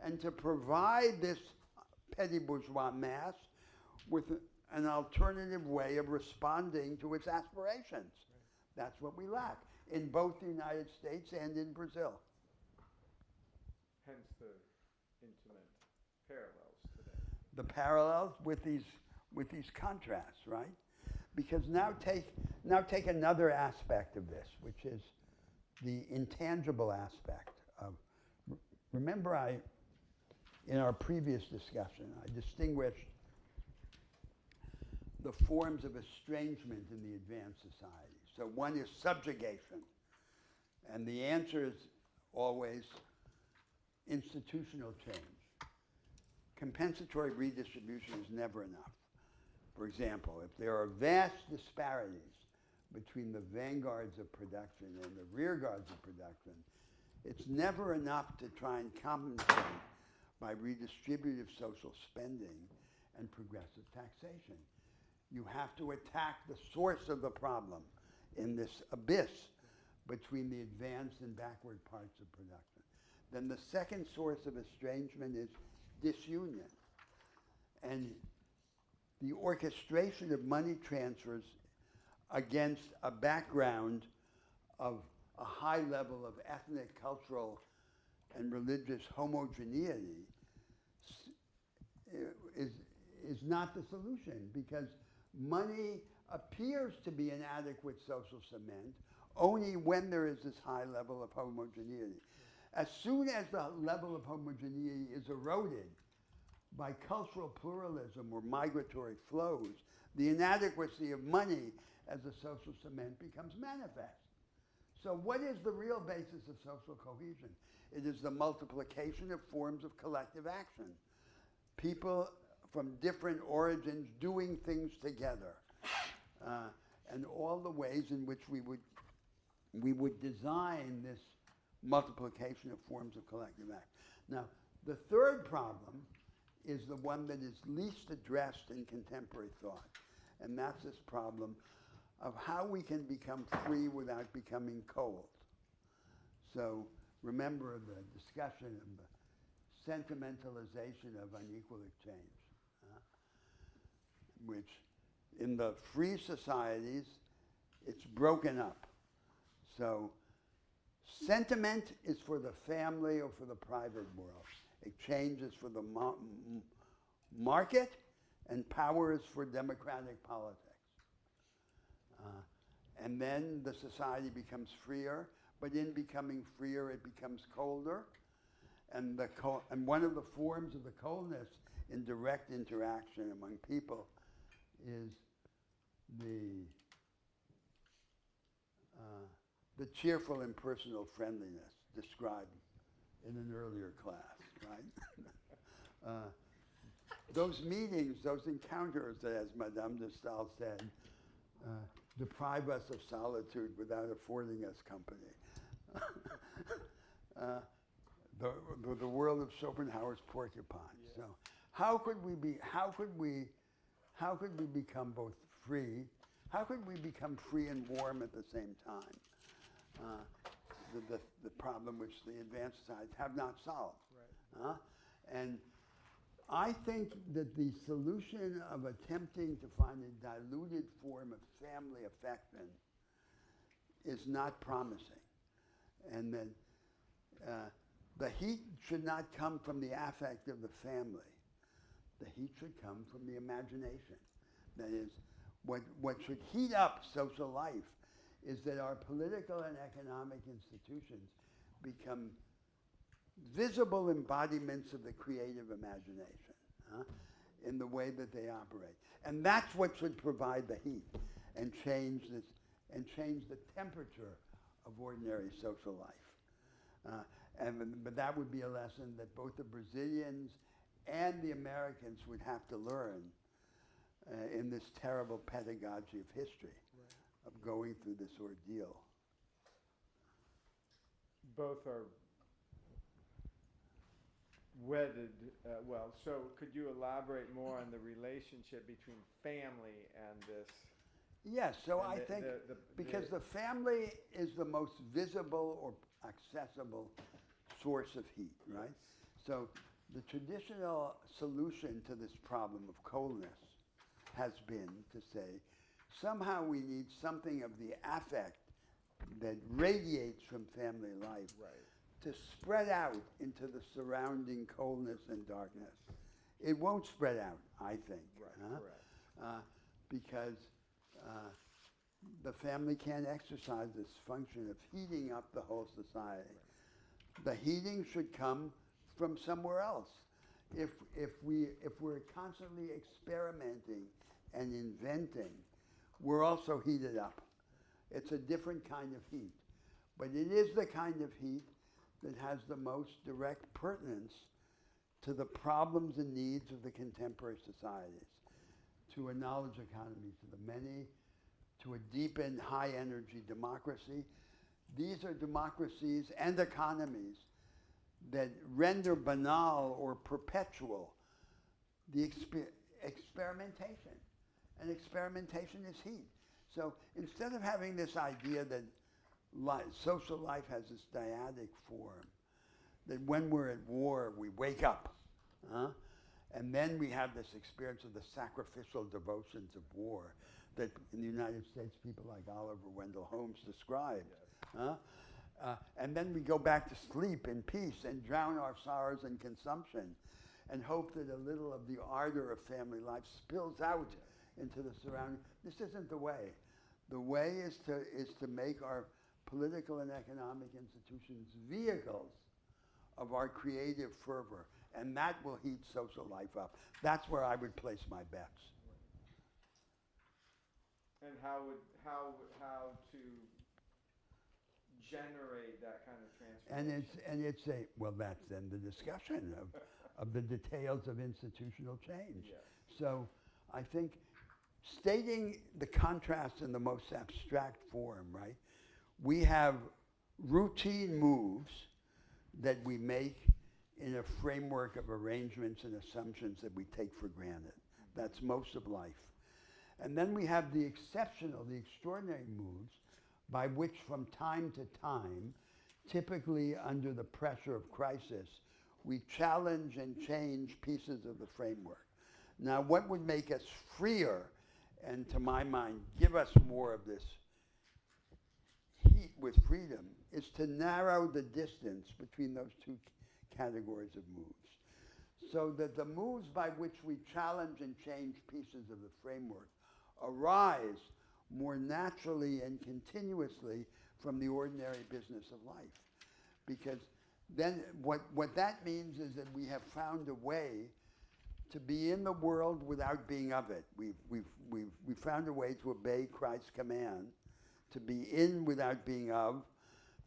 and to provide this petty bourgeois mass with an alternative way of responding to its aspirations. Right. That's what we lack in both the United States and in Brazil. Hence the intimate parallels today. The parallels with these contrasts, right? Because now take another aspect of this, which is the intangible aspect of. Remember, in our previous discussion, I distinguished the forms of estrangement in the advanced society. So one is subjugation, and the answer is always institutional change. Compensatory redistribution is never enough. For example, if there are vast disparities between the vanguards of production and the rearguards of production, It's never enough to try and compensate by redistributive social spending and progressive taxation. You have to attack the source of the problem in this abyss between the advanced and backward parts of production. Then the second source of estrangement is disunion. And the orchestration of money transfers against a background of a high level of ethnic, cultural, and religious homogeneity is not the solution, because money appears to be an adequate social cement only when there is this high level of homogeneity. As soon as the level of homogeneity is eroded by cultural pluralism or migratory flows, the inadequacy of money as a social cement becomes manifest. So what is the real basis of social cohesion? It is the multiplication of forms of collective action. People from different origins doing things together. And all the ways in which we would design this multiplication of forms of collective action. Now, the third problem is the one that is least addressed in contemporary thought. And that's this problem of how we can become free without becoming cold. So remember the discussion of the sentimentalization of unequal exchange, which in the free societies, it's broken up. So sentiment is for the family or for the private world. Exchange is for the market, and power is for democratic politics. And then the society becomes freer, but in becoming freer, it becomes colder. And one of the forms of the coldness in direct interaction among people is the cheerful impersonal friendliness described in an earlier class, right? Those meetings, those encounters, as Madame de Staël said, deprive us of solitude without affording us company. The world of Schopenhauer's porcupine. Yeah. So how could we become both free? How could we become free and warm at the same time? The problem which the advanced societies have not solved. Right. And I think that the solution of attempting to find a diluted form of family affection is not promising. And that the heat should not come from the affect of the family. The heat should come from the imagination. That is, what should heat up social life is that our political and economic institutions become visible embodiments of the creative imagination in the way that they operate. And that's what should provide the heat and change the temperature of ordinary social life. But that would be a lesson that both the Brazilians and the Americans would have to learn in this terrible pedagogy of history, right, of going through this ordeal. Both are wedded, so could you elaborate more on the relationship between family and this? Yes, so I think because the family is the most visible or accessible source of heat, right? Yes. So the traditional solution to this problem of coldness has been to say, somehow we need something of the affect that radiates from family life, right, to spread out into the surrounding coldness and darkness. It won't spread out, I think, right, correct. Because the family can't exercise this function of heating up the whole society. Right. The heating should come from somewhere else. If we're constantly experimenting and inventing, we're also heated up. It's a different kind of heat, but it is the kind of heat that has the most direct pertinence to the problems and needs of the contemporary societies, to a knowledge economy, to the many, to a deepened high-energy democracy, These are democracies and economies that render banal or perpetual the experimentation. And experimentation is heat. So instead of having this idea that social life has this dyadic form, that when we're at war, we wake up, and then we have this experience of the sacrificial devotions of war that in the United States people like Oliver Wendell Holmes described. And then we go back to sleep in peace and drown our sorrows in consumption and hope that a little of the ardor of family life spills out into the surrounding. This isn't the way. The way is to make our political and economic institutions vehicles of our creative fervor, and that will heat social life up. That's where I would place my bets. And how to generate that kind of transformation. And it's a, well, that's then the discussion of the details of institutional change. Yes. So I think stating the contrast in the most abstract form, right? We have routine moves that we make in a framework of arrangements and assumptions that we take for granted. That's most of life. And then we have the exceptional, the extraordinary moves by which from time to time, typically under the pressure of crisis, we challenge and change pieces of the framework. Now, what would make us freer and, to my mind, give us more of this heat with freedom is to narrow the distance between those two categories of moves. So that the moves by which we challenge and change pieces of the framework arise more naturally and continuously from the ordinary business of life. Because then what that means is that we have found a way to be in the world without being of it. We've found a way to obey Christ's command, to be in without being of,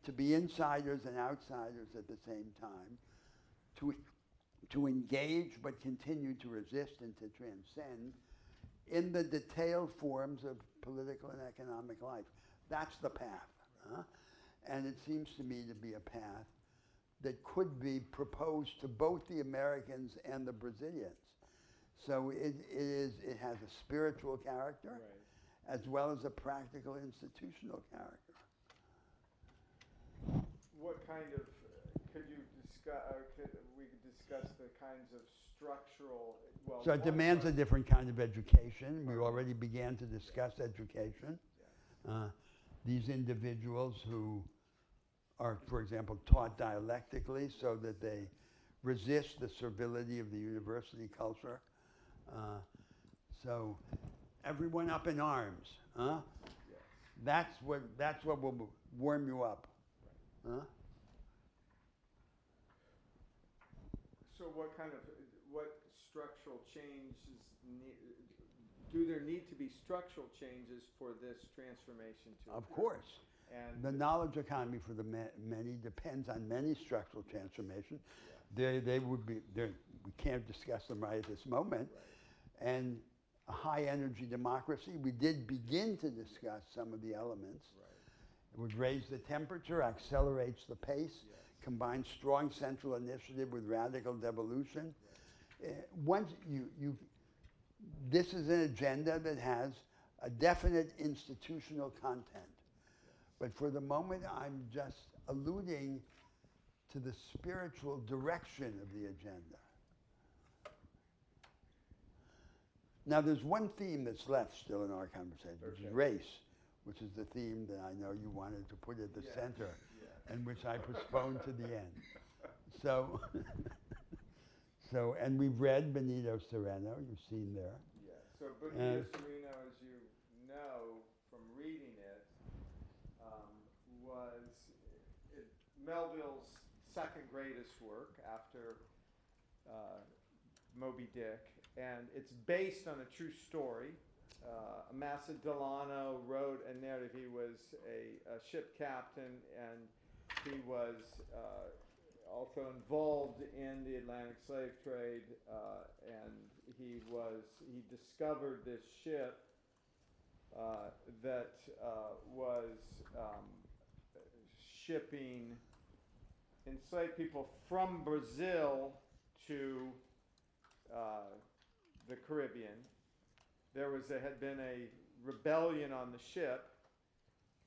to be insiders and outsiders at the same time, to engage but continue to resist and to transcend in the detailed forms of political and economic life. That's the path. And it seems to me to be a path that could be proposed to both the Americans and the Brazilians. So it has a spiritual character, Right. as well as a practical institutional character. What kind of, could you discuss, we could discuss the kinds of structural, well. So it one demands a part- different kind of education. We already began to discuss education. These individuals who are, for example, taught dialectically so that they resist the servility of the university culture. So everyone up in arms. Yes. That's what will warm you up. So what structural changes do there need to be structural changes for this transformation to Of occur? course. And The knowledge economy for the many depends on many structural transformations. They would be there. We can't discuss them right at this moment. Right. And a high energy democracy, we did begin to discuss some of the elements. Right. It would raise the temperature, accelerates the pace, Yes. combines strong central initiative with radical devolution. Once this is an agenda that has a definite institutional content. But for the moment, I'm just alluding to the spiritual direction of the agenda. Now, there's one theme that's left still in our conversation, which is Okay. race, which is the theme that I know you wanted to put at the Yeah. center, Yeah. and which I postponed to the end. So, and we've read Benito Sereno, you've seen there. Yeah, so Benito And- Sereno, as you know from reading it, was Melville's second greatest work after Moby Dick, and it's based on a true story. Amasa Delano wrote a narrative. He was a ship captain, and he was also involved in the Atlantic slave trade, and he discovered this ship that was shipping enslaved people from Brazil to the Caribbean. Had been a rebellion on the ship,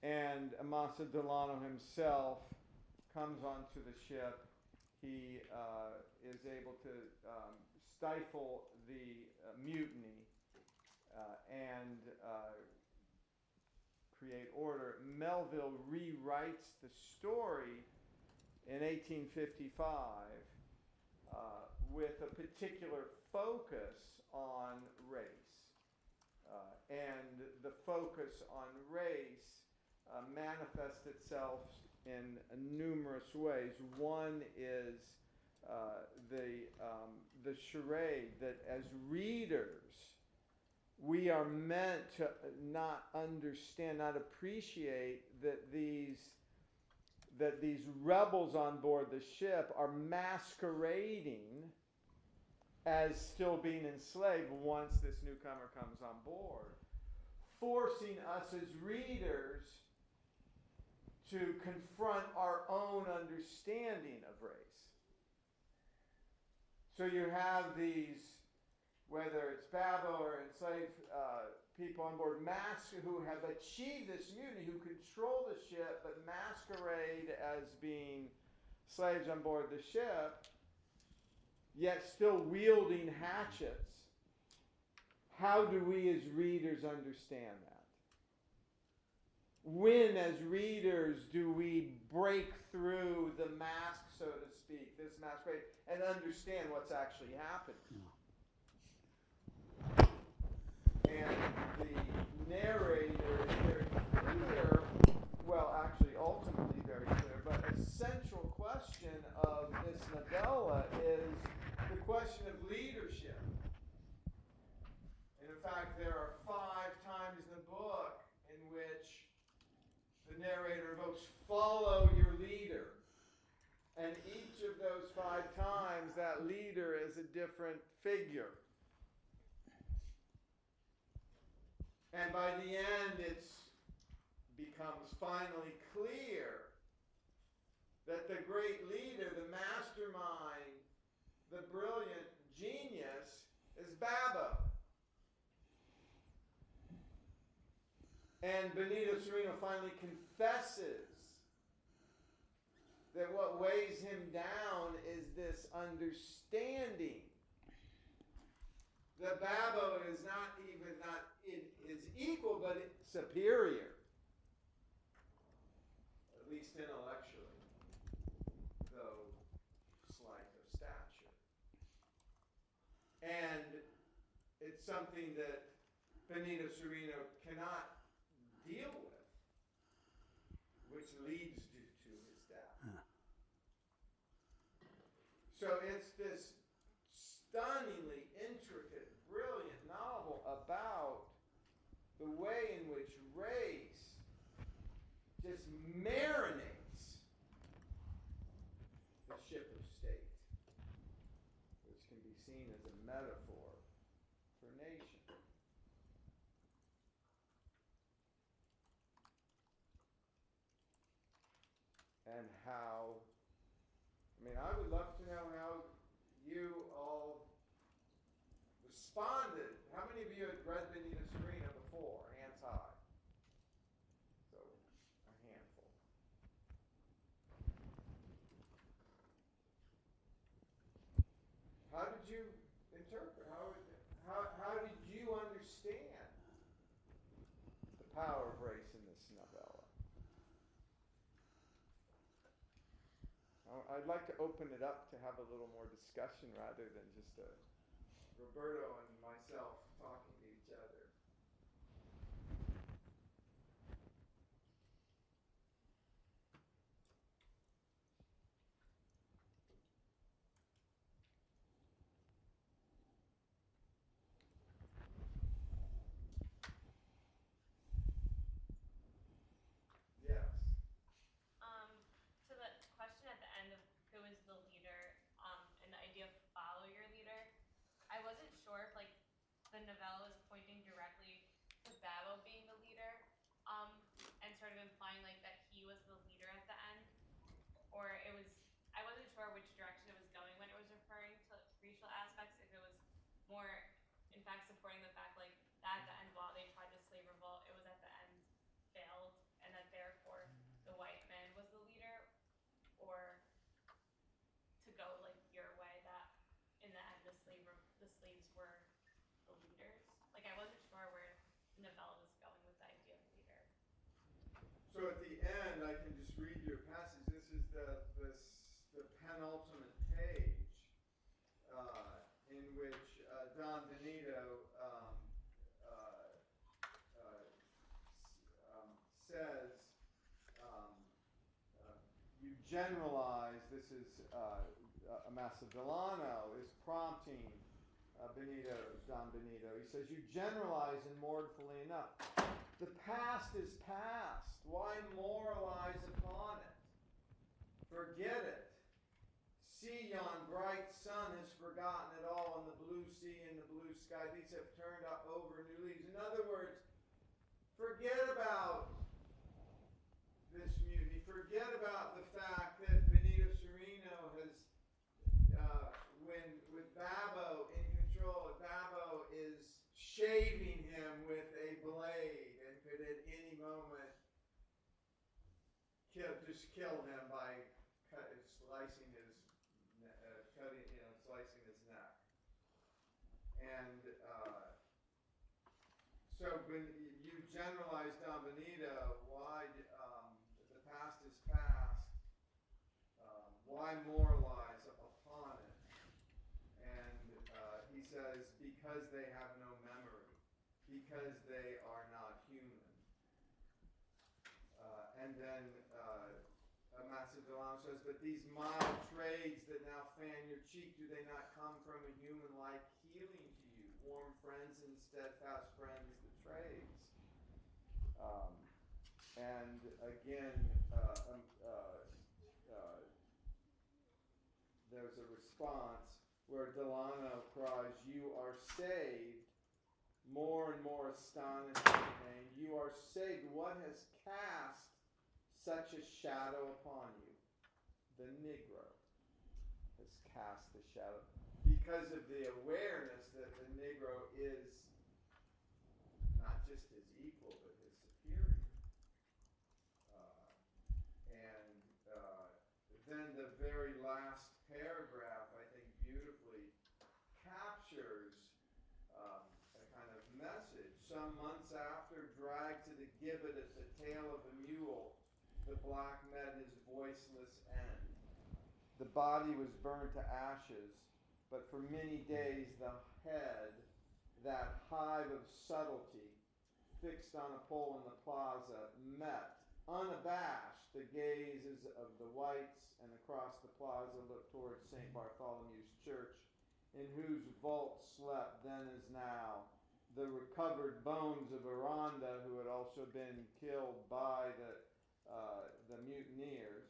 and Amasa Delano himself comes onto the ship. He is able to stifle the mutiny and create order. Melville rewrites the story in 1855 with a particular focus on race. And the focus on race manifests itself in numerous ways. One is the charade that as readers, we are meant to not understand, not appreciate that these rebels on board the ship are masquerading as still being enslaved once this newcomer comes on board, forcing us as readers to confront our own understanding of race. So you have these, whether it's Babo or enslaved people on board, who have achieved this mutiny, who control the ship but masquerade as being slaves on board the ship, yet still wielding hatchets. How do we as readers understand that? When, as readers, do we break through the mask, so to speak, this masquerade, and understand what's actually happening? And the narrator is very clear, well, actually, ultimately very clear, but a central question of this novella is the question of leadership. And in fact, there are 5 times in the book in which the narrator invokes, follow your leader. And each of those 5 times, that leader is a different figure. And by the end, it becomes finally clear that the great leader, the mastermind, the brilliant genius is Babo. And Benito Cereno finally confesses that what weighs him down is this understanding that Babo is not his equal, but superior, at least intellectually, though slight of stature. And it's something that Benito Cereno cannot deal with, which leads to his death. So it's this stunningly intricate, brilliant novel about the way in which race just marinates the ship of state, which can be seen as a metaphor for nation. And how, I would love to know how you all responded. How many of you had read Benito Cereno before? Hands high. So, a handful. How did you interpret? How did you understand the power of race in this novella? I'd like to open it up to have a little more discussion rather than just Roberto and myself talking to each other. Yes. To the question at the end of who is the leader, and the idea of follow your leader, I wasn't sure if the novella was pointing directly to Babo being the leader, and sort of implying that he was the leader at the end, generalize, this is Macedollano is prompting Don Benito. He says, you generalize and mournfully enough. The past is past. Why moralize upon it? Forget it. See, yon bright sun has forgotten it all, and the blue sea and the blue sky, these have turned up over new leaves. In other words, forget about this mutiny. Forget about the fact that Benito Cereno has, with Babbo in control, Babbo is shaving him with a blade and could at any moment kill him by slicing his slicing his neck. And so when you generalize Don Benito, why the past is past? Why moralize upon it? And he says, because they have no memory, because they are not human. And then Macedollano says, but these mild trades that now fan your cheek, do they not come from a human-like healing to you? Warm friends and steadfast friends, the trades. And again, there's a response where Delano cries, you are saved, more and more astonished and pained. You are saved. What has cast such a shadow upon you? The Negro has cast the shadow. Because of the awareness that the Negro is not just his equal, but his superior. Then the very last paragraph, I think, beautifully captures a kind of message. Some months after, dragged to the gibbet at the tail of a mule, the black met his voiceless end. The body was burned to ashes, but for many days the head, that hive of subtlety, fixed on a pole in the plaza, met, unabashed, the gazes of the whites, and across the plaza looked towards St. Bartholomew's Church, in whose vault slept then as now the recovered bones of Aranda, who had also been killed by the mutineers.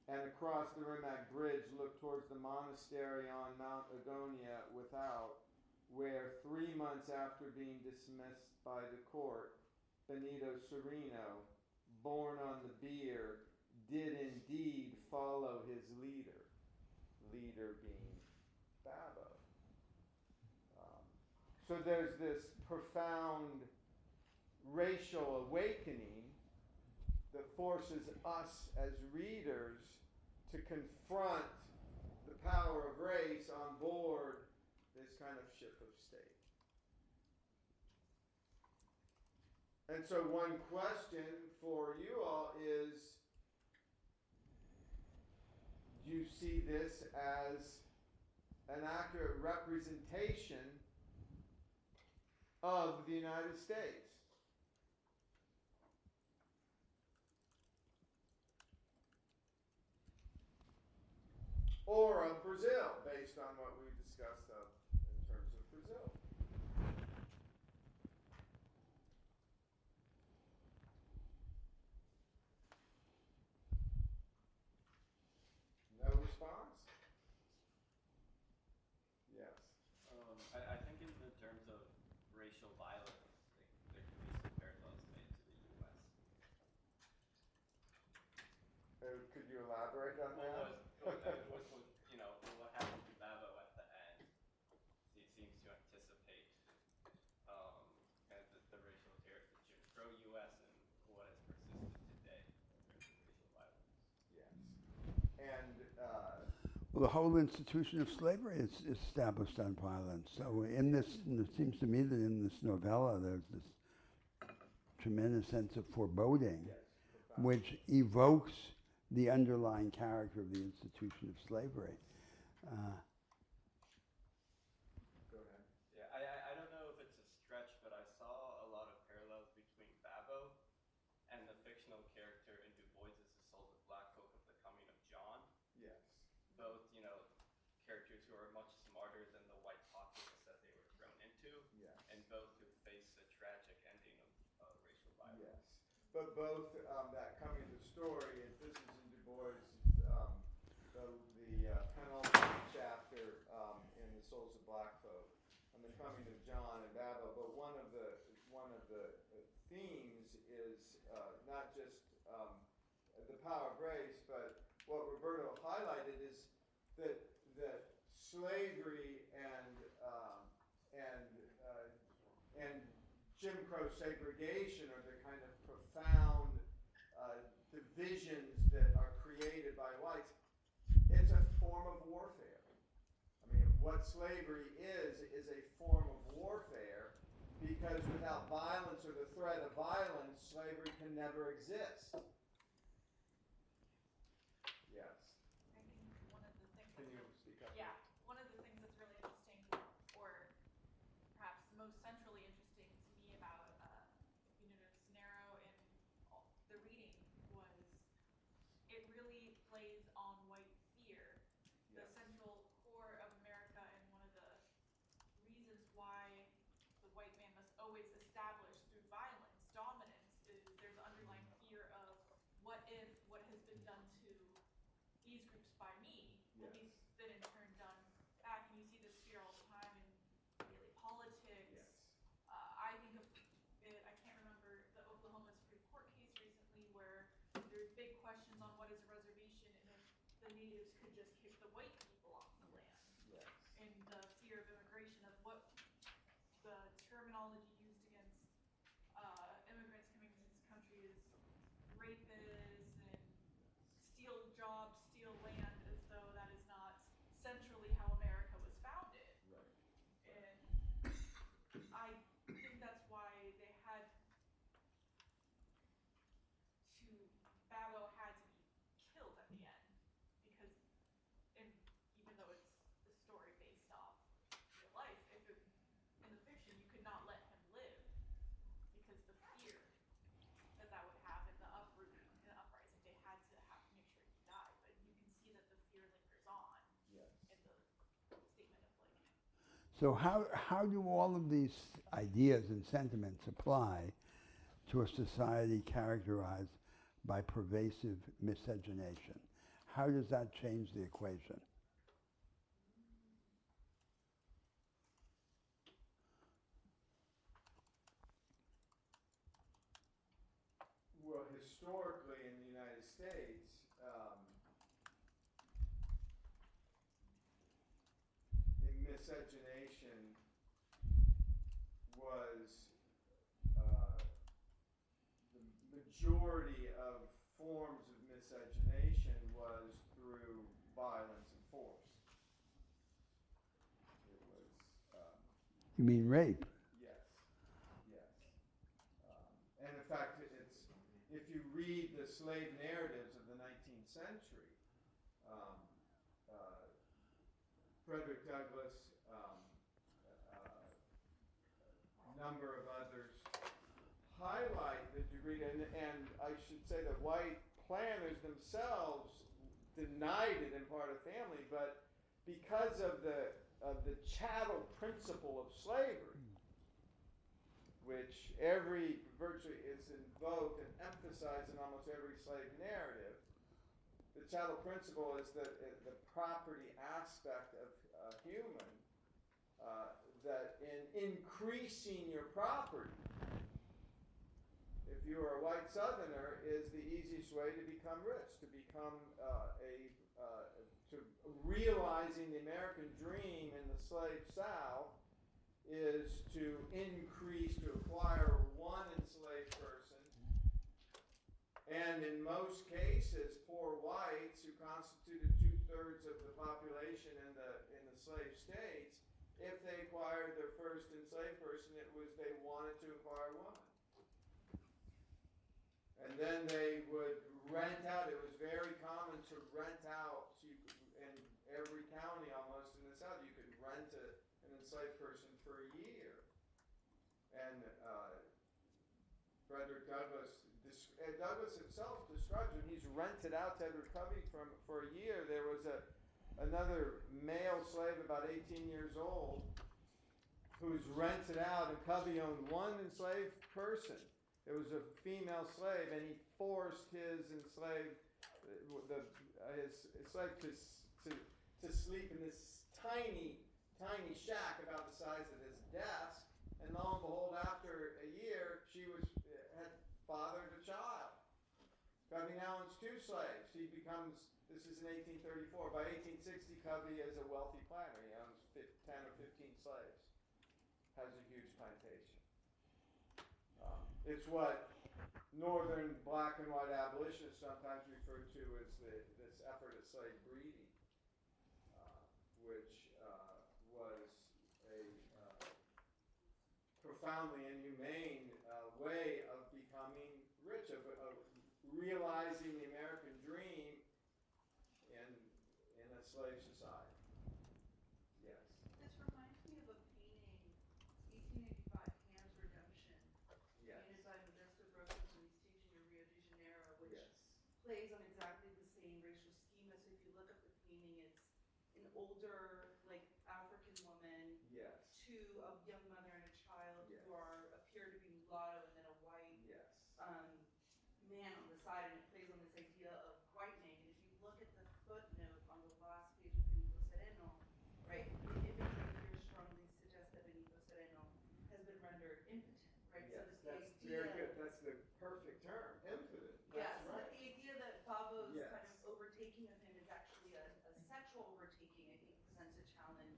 And across the Rimac Bridge looked towards the monastery on Mount Agonia without, where 3 months after being dismissed by the court, Benito Cereno, born on the bier, did indeed follow his leader being Babbo. So there's this profound racial awakening that forces us as readers to confront the power of race on board this kind of ship of state. And so one question for you all is, do you see this as an accurate representation of the United States? Or of Brazil, based on what we discussed in terms of Brazil? No response? Yes. I think in the terms of racial violence, there could be some parallels made to the U.S. Could you elaborate on that? What happened to Babbo at the end? He seems to anticipate kind of the racial tears, the Jim Crow U.S. and what has persisted today in terms of racial violence. Yes. And Well, the whole institution of slavery is established on violence. So in this, it seems to me that in this novella, there's this tremendous sense of foreboding, yes, which evokes the underlying character of the institution of slavery. go ahead. Yeah, I don't know if it's a stretch, but I saw a lot of parallels between Babbo and the fictional character in Du Bois's Assault of Black Folk of the Coming but both, that coming to the story, this is in Du Bois, the penultimate chapter, in The Souls of Black Folk, on the coming of John and Babel. But one of the themes is not just the power of grace, but what Roberto highlighted is that slavery and Jim Crow segregation are the kind of profound divisions that are created by whites. It's a form of warfare. I mean, what slavery is a form of warfare, because without violence or the threat of violence, slavery can never exist. Yes. I think one of the things Can that's you really, speak up? yeah, one of the things that's really interesting, or perhaps most centrally interesting to me about Unit of Cisnero and the reading was it really plays on white fear, the Yes. central core of America, and one of the reasons why the white man must always establish through violence dominance is there's underlying fear of what if what has been done to these groups by me will be Yes. then in turn done back. And you see this fear all the time in daily politics. Yes. I think of it, I can't remember the Oklahoma Supreme Court case recently where there's big questions on what is a reservation and if the natives could just kick the white people off the land. Yes. And the fear of immigration, of what the terminology used against immigrants coming into this country is rapists and steal jobs, steal land, as though that is not centrally how America was founded. Right. And I think that's why they had to, Babbo had to be killed at the end, because even though it's a story based off real life, if it, in the fiction you could not let him live because the fear that would have in the uprooting, in the uprising, they had to make sure he died. But you can see that the fear lingers on Yes. in the statement of like. So how do all of these ideas and sentiments apply to a society characterized by pervasive miscegenation? How does that change the equation? Well, historically in the United States, miscegenation was the majority of forms of miscegenation was through violence and force. It was, You mean rape? yes, yes. And in fact, if you read the slave narratives of the 19th century, Frederick Douglass, a number of others, highlight the degree, and I should say that white planners themselves denied it in part of family, but because of the chattel principle of slavery, which virtually is invoked and emphasized in almost every slave narrative. The chattel principle is the property aspect of human, that in increasing your property, if you are a white Southerner, is the easiest way to become rich, to become to realizing the American dream in the slave South is to acquire one enslaved person, and in most cases, poor whites who constituted 2/3 of the population in the slave states, if they acquired their first enslaved person, it was they wanted to acquire a woman. And then they would rent out. It was very common to rent out. In every county almost in the South, you could rent an enslaved person for a year. And Frederick Douglass himself describes when he's rented out to Edward Covey for a year. There was another male slave about 18 years old who's rented out, and Covey owned one enslaved person. It was a female slave, and he forced his enslaved, his slave to sleep in this tiny shack about the size of his desk. And lo and behold, after a year, she had fathered a child. Covey now owns 2 slaves. He becomes, this is in 1834. By 1860, Covey is a wealthy planter. He owns 10 or 15 slaves. Has a huge plantation. It's what northern black and white abolitionists sometimes refer to as this effort at slave breeding, which was a profoundly inhumane way of becoming rich, of realizing the American dream in a slave society. Yes. This reminds me of a painting, 1885, Ham's Redemption, Yes. painted by Modesto Brooks when he's teaching in Rio de Janeiro, which Yes. plays on exactly the same racial schema. So if you look at the painting, it's an older, like, African woman Yes. to a young mother and a child Yes. who appear to be mulatto, and then a white Yes. man on the side, and it plays on this idea of whitening. And if you look at the footnote on the last page of Benito Sereno, right, the imagery here strongly suggests that Benito Sereno has been rendered impotent, right? Yes. So that the That's idea, very good. That's the perfect term. Impotent. yeah, That's so right. that the idea that Babo's Yes. kind of overtaking of him is actually a sexual overtaking, I think, presents a challenge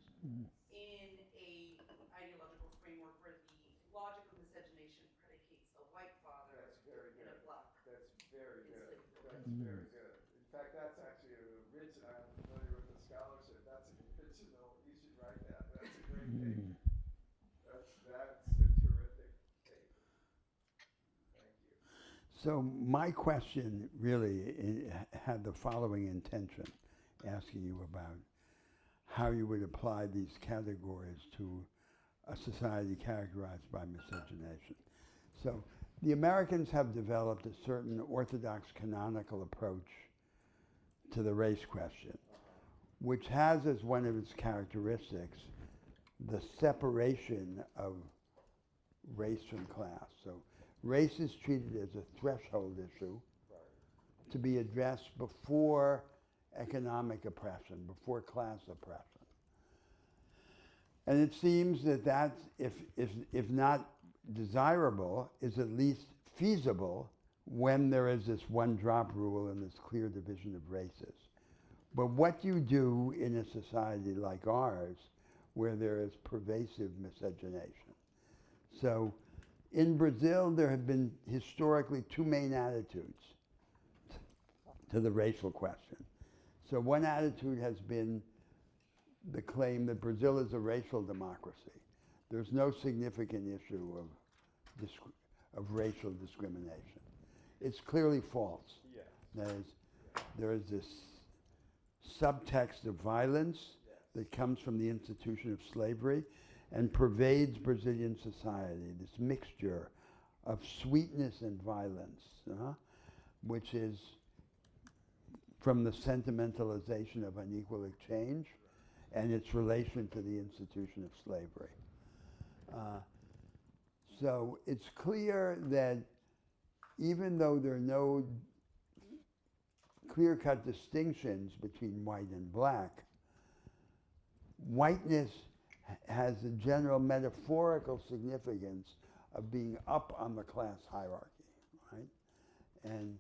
in a ideological framework where the logic of miscegenation predicates a white father That's very and a good. black. That's very good. Enslaved That's very good. In fact, that's actually an original. I'm familiar with the scholarship. That's an original. You should write that. That's a great paper. That's a terrific paper. Thank you. So my question really had the following intention, asking you about how you would apply these categories to a society characterized by miscegenation. So the Americans have developed a certain orthodox canonical approach to the race question, which has as one of its characteristics the separation of race from class. So race is treated as a threshold issue to be addressed before economic oppression, before class oppression. And it seems that that's, if not desirable, is at least feasible when there is this one-drop rule and this clear division of races. But what you do in a society like ours, where there is pervasive miscegenation. So in Brazil, there have been historically 2 main attitudes to the racial question. So one attitude has been the claim that Brazil is a racial democracy. There's no significant issue of racial discrimination. It's clearly false. Yes. There is this subtext of violence that comes from the institution of slavery and pervades Brazilian society, this mixture of sweetness and violence, which is from the sentimentalization of unequal exchange and its relation to the institution of slavery. So it's clear that even though there are no clear-cut distinctions between white and black, whiteness has a general metaphorical significance of being up on the class hierarchy, right? And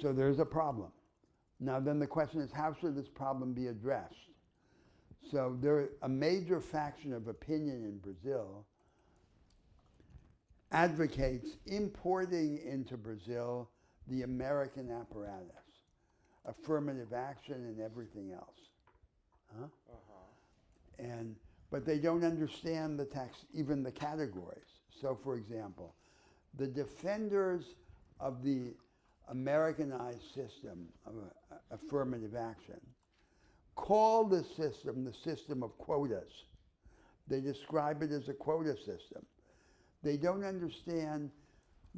so there's a problem. Now then the question is, how should this problem be addressed? So a major faction of opinion in Brazil advocates importing into Brazil the American apparatus, affirmative action and everything else. But they don't understand the text, even the categories. So for example, the defenders of the Americanized system of affirmative action call this system the system of quotas. They describe it as a quota system. They don't understand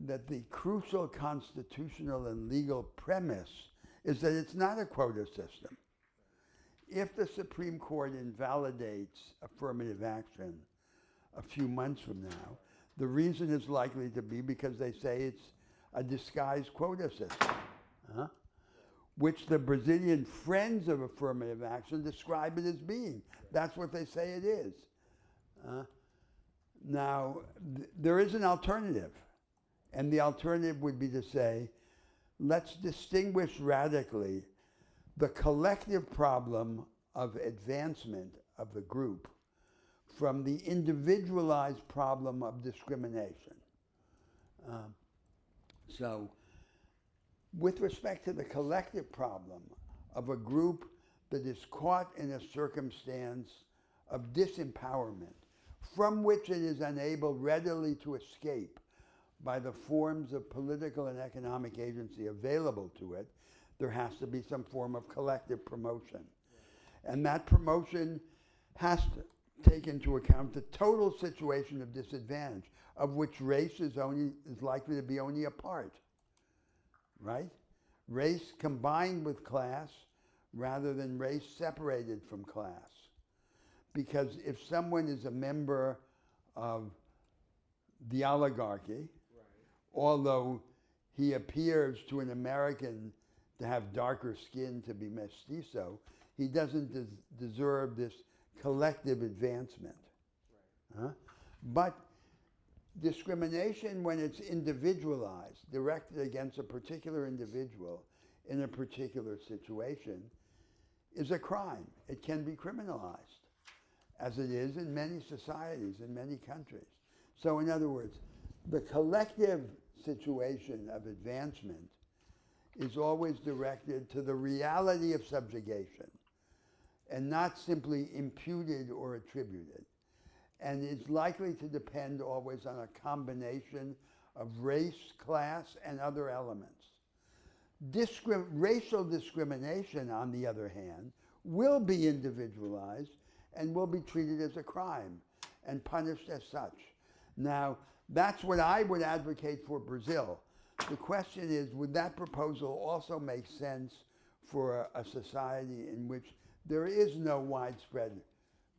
that the crucial constitutional and legal premise is that it's not a quota system. If the Supreme Court invalidates affirmative action a few months from now, The reason is likely to be because they say it's a disguised quota system, which the Brazilian friends of affirmative action describe it as being. That's what they say it is. Now, there is an alternative, and the alternative would be to say, let's distinguish radically the collective problem of advancement of the group from the individualized problem of discrimination. So, with respect to the collective problem of a group that is caught in a circumstance of disempowerment from which it is unable readily to escape by the forms of political and economic agency available to it, there has to be some form of collective promotion. And that promotion has to take into account the total situation of disadvantage, of which race is likely to be only a part, right? Race combined with class rather than race separated from class. Because if someone is a member of the oligarchy, although he appears to an American to have darker skin, to be mestizo, he doesn't deserve this collective advancement. But discrimination, when it's individualized, directed against a particular individual in a particular situation, is a crime. It can be criminalized, as it is in many societies, in many countries. So in other words, the collective situation of advancement is always directed to the reality of subjugation and not simply imputed or attributed, and is likely to depend always on a combination of race, class, and other elements. Racial discrimination, on the other hand, will be individualized and will be treated as a crime and punished as such. Now, that's what I would advocate for Brazil. The question is, would that proposal also make sense for a society in which there is no widespread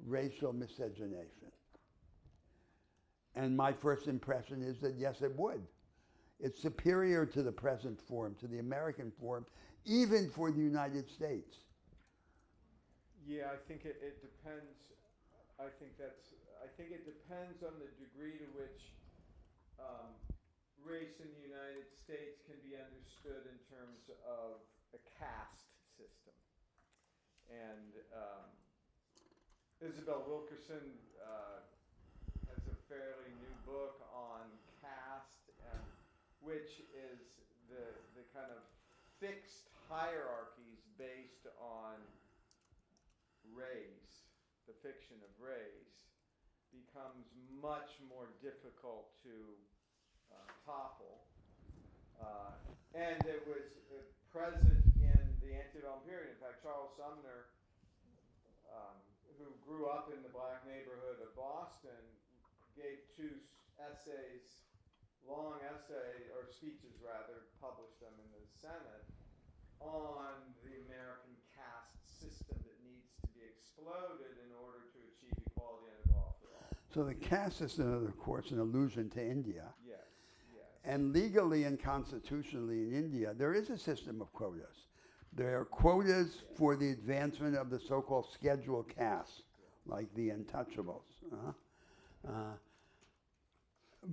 racial miscegenation? And my first impression is that yes, it would. It's superior to the present form, to the American form, even for the United States. Yeah, I think it depends. I think it depends on the degree to which race in the United States can be understood in terms of a caste system. And Isabel Wilkerson has a fairly new book on caste, which is the kind of fixed hierarchies based on race, the fiction of race, becomes much more difficult to topple. And it was present in the antebellum period. In fact, Charles Sumner, who grew up in the black neighborhood of Boston, gave two essays, long essay, or speeches rather, published them in the Senate, on the American caste system that needs to be exploded in order to achieve equality under law for all. So the caste system is, of course, an allusion to India. Yes, yes. And legally and constitutionally in India, there is a system of quotas. There are quotas for the advancement of the so-called scheduled castes, like the untouchables.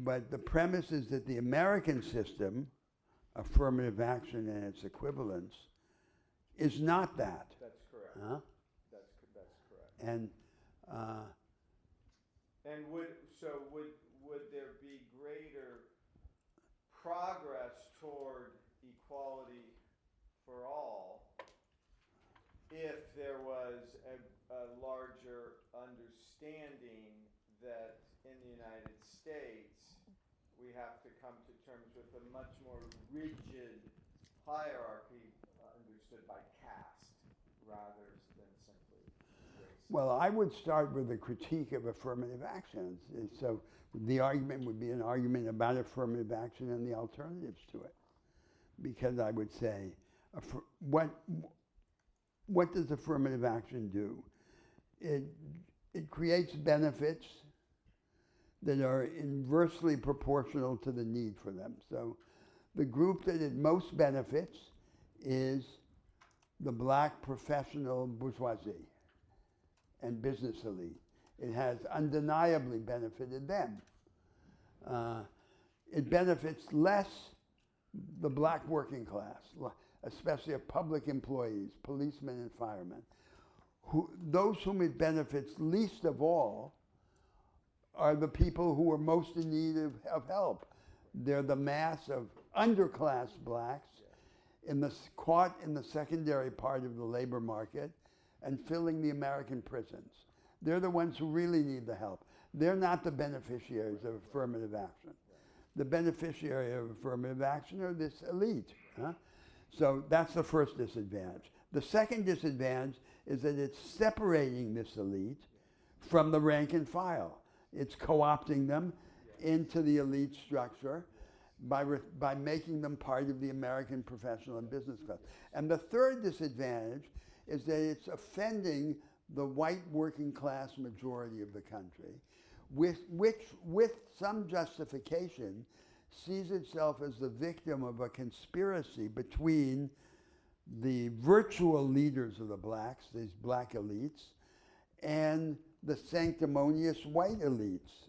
But the premise is that the American system, affirmative action and its equivalents, is not that. That's correct. That's correct. And would there be greater progress toward equality for all if there was a larger understanding that in the United States we have to come to terms with a much more rigid hierarchy understood by caste rather than simply race? well, I would start with a critique of affirmative action. So the argument would be an argument about affirmative action and the alternatives to it. Because I would say, what does affirmative action do? It creates benefits that are inversely proportional to the need for them. So the group that it most benefits is the black professional bourgeoisie and business elite. It has undeniably benefited them. It benefits less the black working class, especially of public employees, policemen and firemen. Those whom it benefits least of all are the people who are most in need of help. They're the mass of underclass blacks caught in the secondary part of the labor market and filling the American prisons. They're the ones who really need the help. They're not the beneficiaries of affirmative action. The beneficiary of affirmative action are this elite. Huh? So that's the first disadvantage. The second disadvantage is that it's separating this elite from the rank and file. It's co-opting them into the elite structure by making them part of the American professional and business class. And the third disadvantage is that it's offending the white working class majority of the country, which with some justification sees itself as the victim of a conspiracy between the virtual leaders of the blacks, these black elites, and the sanctimonious white elites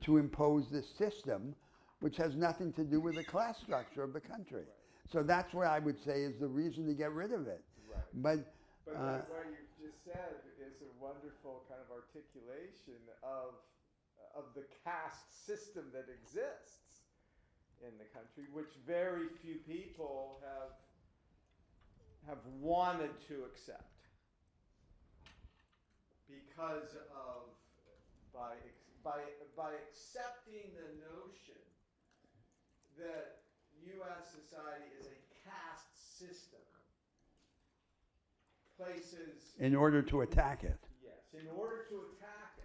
to impose this system which has nothing to do with the class structure of the country. So that's what I would say is the reason to get rid of it. Right. But What you just said is a wonderful kind of articulation of the caste system that exists in the country, which very few people have wanted to accept because of by accepting the notion that U.S. society is a caste system, places in order to attack it. yes, in order to attack it,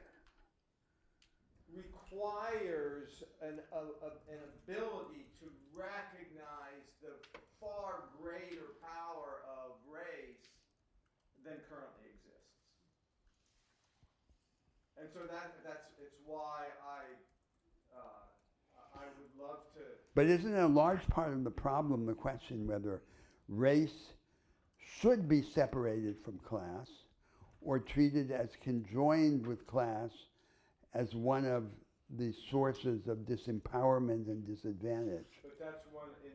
requires an ability to recognize the far greater power of race than currently exists. And so it's why I would love to. But isn't a large part of the problem the question whether race should be separated from class or treated as conjoined with class as one of the sources of disempowerment and disadvantage? But that's one in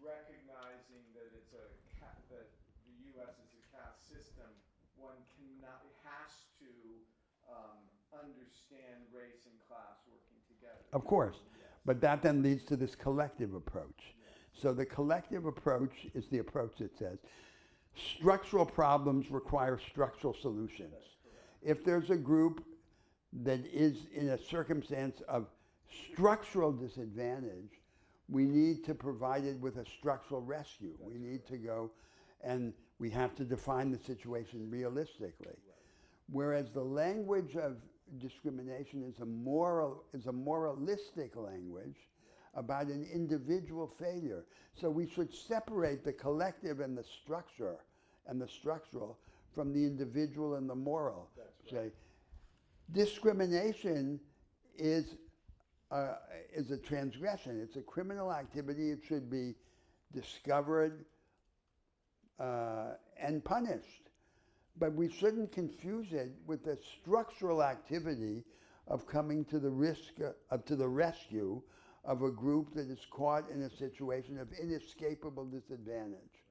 recognizing that that the U.S. is a caste system. One has to understand race and class working together. Of course. Yes. But that then leads to this collective approach. So the collective approach is the approach that says structural problems require structural solutions. If there's a group that is in a circumstance of structural disadvantage, we need to provide it with a structural rescue. We need to go and we have to define the situation realistically. Whereas the language of discrimination is a moralistic language about an individual failure. So we should separate the collective and the structure and the structural from the individual and the moral. That's right. Say, discrimination is a transgression. It's a criminal activity. It should be discovered and punished. But we shouldn't confuse it with the structural activity of coming to the rescue of a group that is caught in a situation of inescapable disadvantage.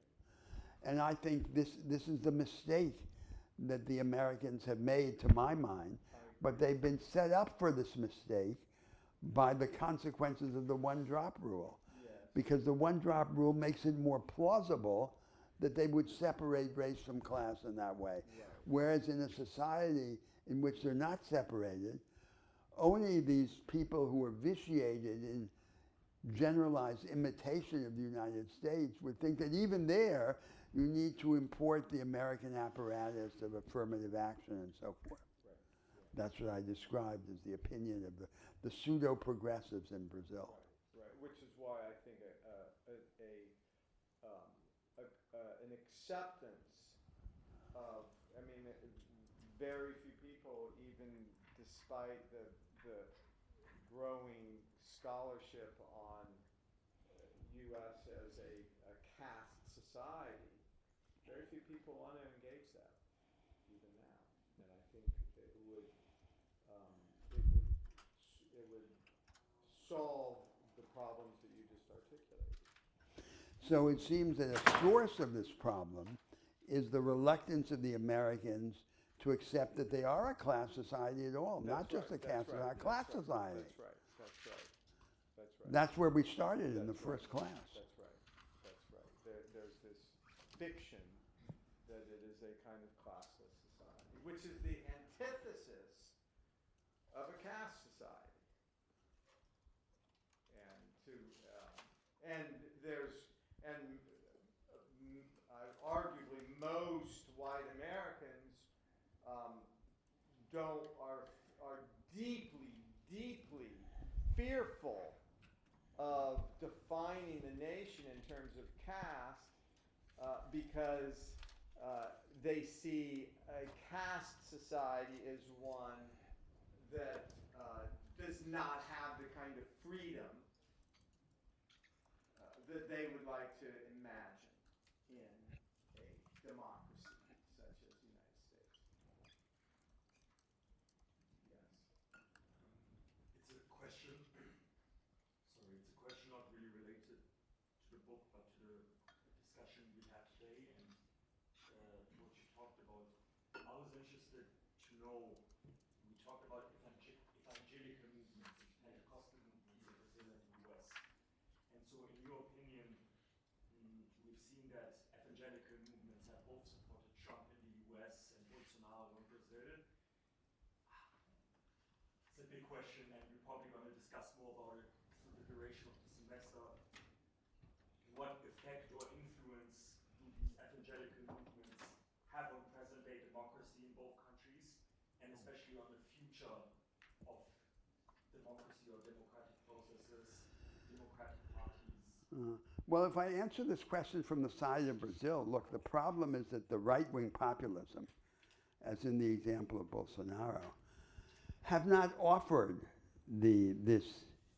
And I think this is the mistake that the Americans have made, to my mind, but they've been set up for this mistake by the consequences of the one-drop rule. Yes. Because the one-drop rule makes it more plausible that they would separate race from class in that way. Right. Whereas in a society in which they're not separated, only these people who are vitiated in generalized imitation of the United States would think that even there you need to import the American apparatus of affirmative action and so forth. Right. That's what I described as the opinion of the pseudo-progressives in Brazil. Right. Which is why I think an acceptance of, very few people even despite the growing scholarship on U.S. as a caste society, very few people want to engage that even now. And I think it would solve the problems that you just articulated. So it seems that a source of this problem is the reluctance of the Americans to accept that they are a class society at all, not just a caste society, a class society. That's right. That's right. That's right. That's where we started in the first class. That's right. That's right. There's this fiction that it is a kind of classless society, which is the antithesis of a caste society. And arguably most white Americans are deeply fearful of defining the nation in terms of caste because they see a caste society as one that does not have the kind of freedom that they would like to imagine in a democracy such as the United States. Yes. It's a question, sorry, it's a question not really related to the book, but to the discussion we had today and what you talked about. I was interested to know, we talked about evangelical movements, Pentecostal movements in Brazil and the US. And so in your opinion, we've seen that evangelical movements have both supported Trump in the US and Bolsonaro in Brazil. It's a big question, and we're probably going to discuss more about it through the duration of the semester. What effect or influence do these evangelical movements have on present-day democracy in both countries, and especially on the future of democracy or democratic processes, democratic parties? Well, if I answer this question from the side of Brazil, look, the problem is that the right-wing populism, as in the example of Bolsonaro, have not offered these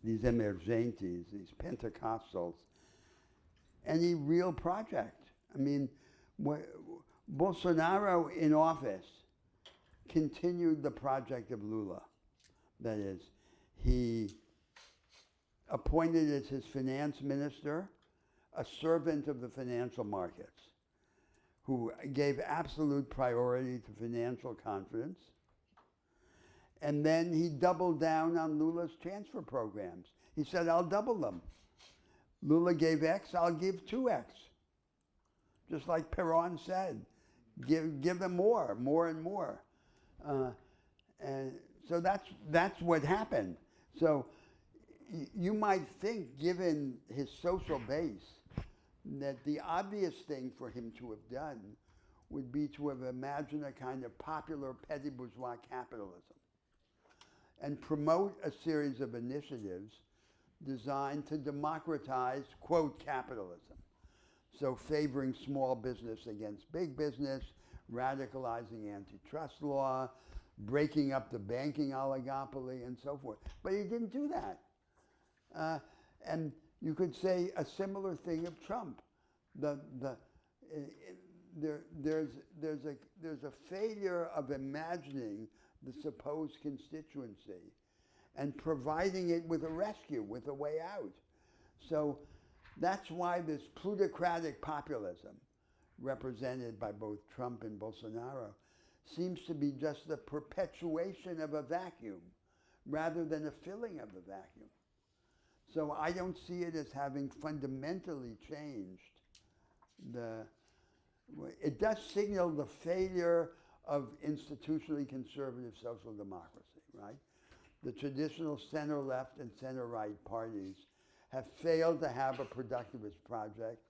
emergentes, these Pentecostals, any real project. I mean, Bolsonaro in office continued the project of Lula. That is, he appointed as his finance minister a servant of the financial markets who gave absolute priority to financial confidence. And then he doubled down on Lula's transfer programs. He said, I'll double them. Lula gave X, I'll give 2X. Just like Perón said, give them more and more. And so that's what happened. So you might think, given his social base, that the obvious thing for him to have done would be to have imagined a kind of popular petty bourgeois capitalism and promote a series of initiatives designed to democratize, quote, capitalism. So favoring small business against big business, radicalizing antitrust law, breaking up the banking oligopoly, and so forth. But he didn't do that. And you could say a similar thing of Trump. There's a failure of imagining the supposed constituency and providing it with a rescue, with a way out. So that's why this plutocratic populism, represented by both Trump and Bolsonaro, seems to be just the perpetuation of a vacuum rather than a filling of the vacuum. So I don't see it as having fundamentally changed it does signal the failure of institutionally conservative social democracy, right? The traditional center-left and center-right parties have failed to have a productivist project.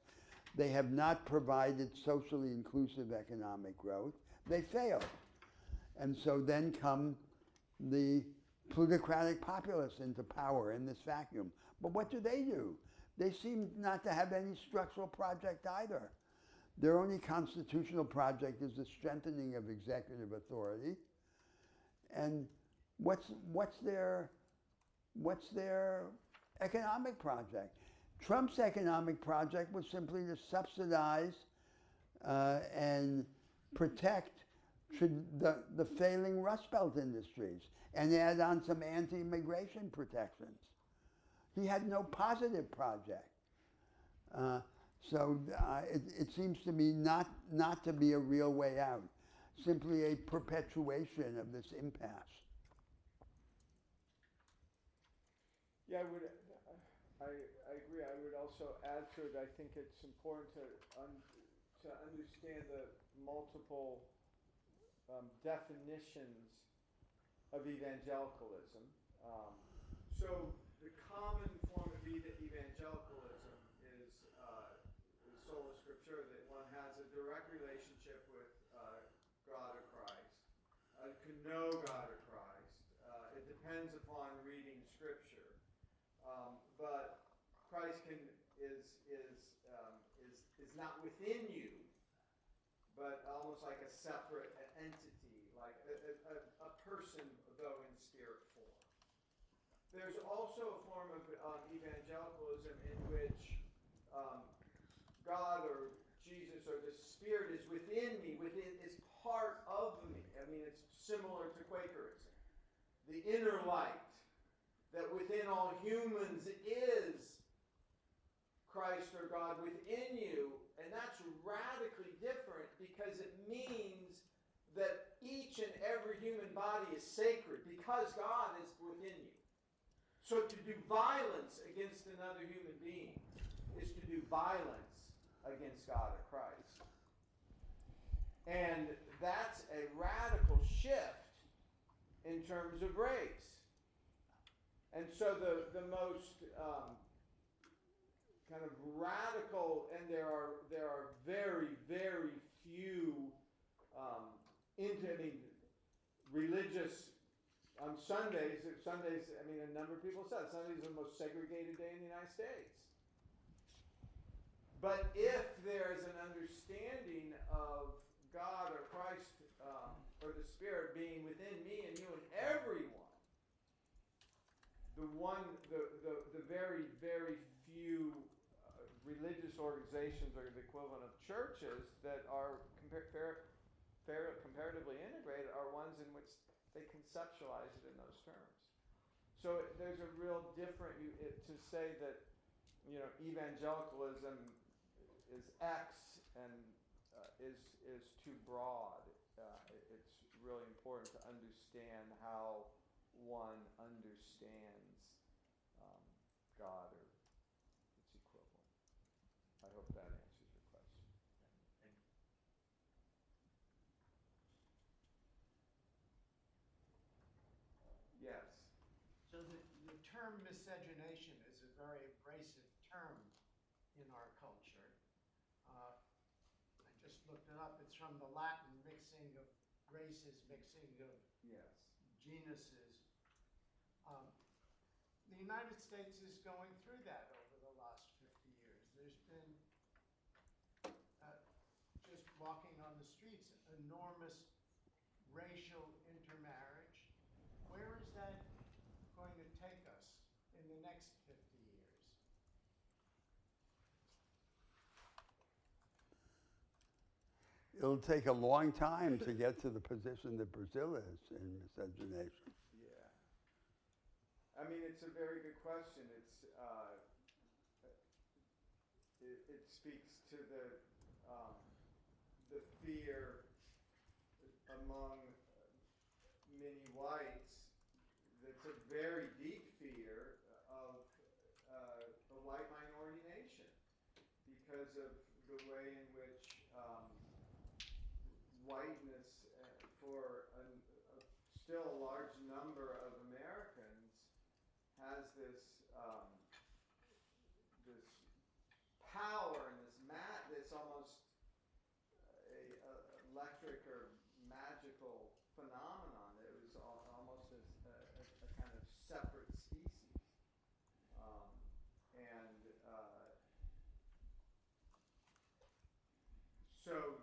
They have not provided socially inclusive economic growth. They failed. And so then come the plutocratic populists into power in this vacuum. But what do? They seem not to have any structural project either. Their only constitutional project is the strengthening of executive authority. And What's their economic project? Trump's economic project was simply to subsidize and protect the failing Rust Belt industries and add on some anti-immigration protections. He had no positive project. So it seems to me not to be a real way out, simply a perpetuation of this impasse. Yeah, I agree. I would also add to it, I think it's important to understand the multiple definitions of evangelicalism. So the common form of evangelicalism is sola scriptura, that one has a direct relationship with God or Christ, can know God or Christ. It depends upon reading Scripture, but Christ is not within you, but almost like a separate entity, like a person, though in spirit form. There's also a form of evangelicalism in which God or Jesus or the Spirit is within me, is part of me. I mean, it's similar to Quakerism. The inner light that within all humans is Christ or God within you, and that's radically different because it means that each and every human body is sacred because God is within you. So to do violence against another human being is to do violence against God or Christ. And that's a radical shift in terms of race. And so the most kind of radical, and there are very, very few religious Sundays, I mean, a number of people said Sundays is the most segregated day in the United States. But if there is an understanding of God or Christ or the Spirit being within me and you and everyone, the very, very few religious organizations or the equivalent of churches that are comparatively integrated are ones in which they conceptualize it in those terms. So there's a real different, to say that, evangelicalism is X and is too broad. It's really important to understand how one understands God or its equivalent. I hope that answers your question. Thank you. Yes. So the term miscegenation is a very abrasive term in our culture. I just looked it up. It's from the Latin mixing of races, mixing of Yes. genuses. The United States is going through that over the last 50 years. There's been, just walking on the streets, enormous racial intermarriage. Where is that going to take us in the next 50 years? It'll take a long time to get to the position that Brazil is in miscegenation. Yeah. I mean, it's a very good question. It speaks to the fear among many whites. That's a very deep fear of a white minority nation because of the way in which whiteness for still a large number of Americans has this power and this almost electric or magical phenomenon that was almost as a kind of separate species, and so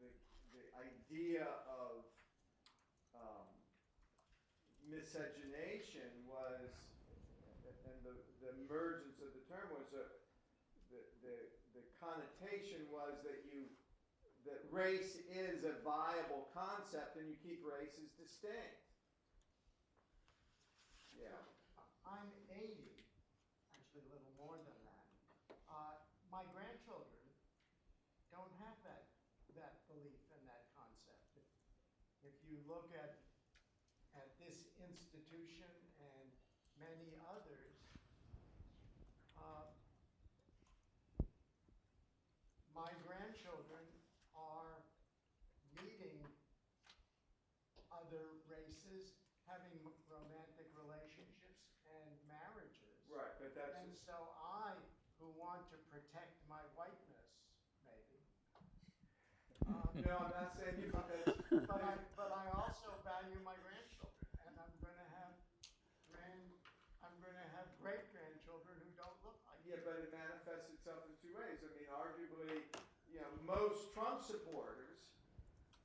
it's the idea miscegenation was, and the emergence of the term was the connotation was that race is a viable concept and you keep races distinct. Yeah. I'm 80, actually a little more than that. My grandchildren don't have that belief and that concept. If you look at this institution and many others, my grandchildren are meeting other races, having romantic relationships and marriages. Right, but that's And so I, who want to protect my whiteness, maybe. no, I'm not saying you. But I also value my grandchildren, and I'm going to have great grandchildren who don't look like me. Yeah, but it manifests itself in two ways. I mean, arguably, most Trump supporters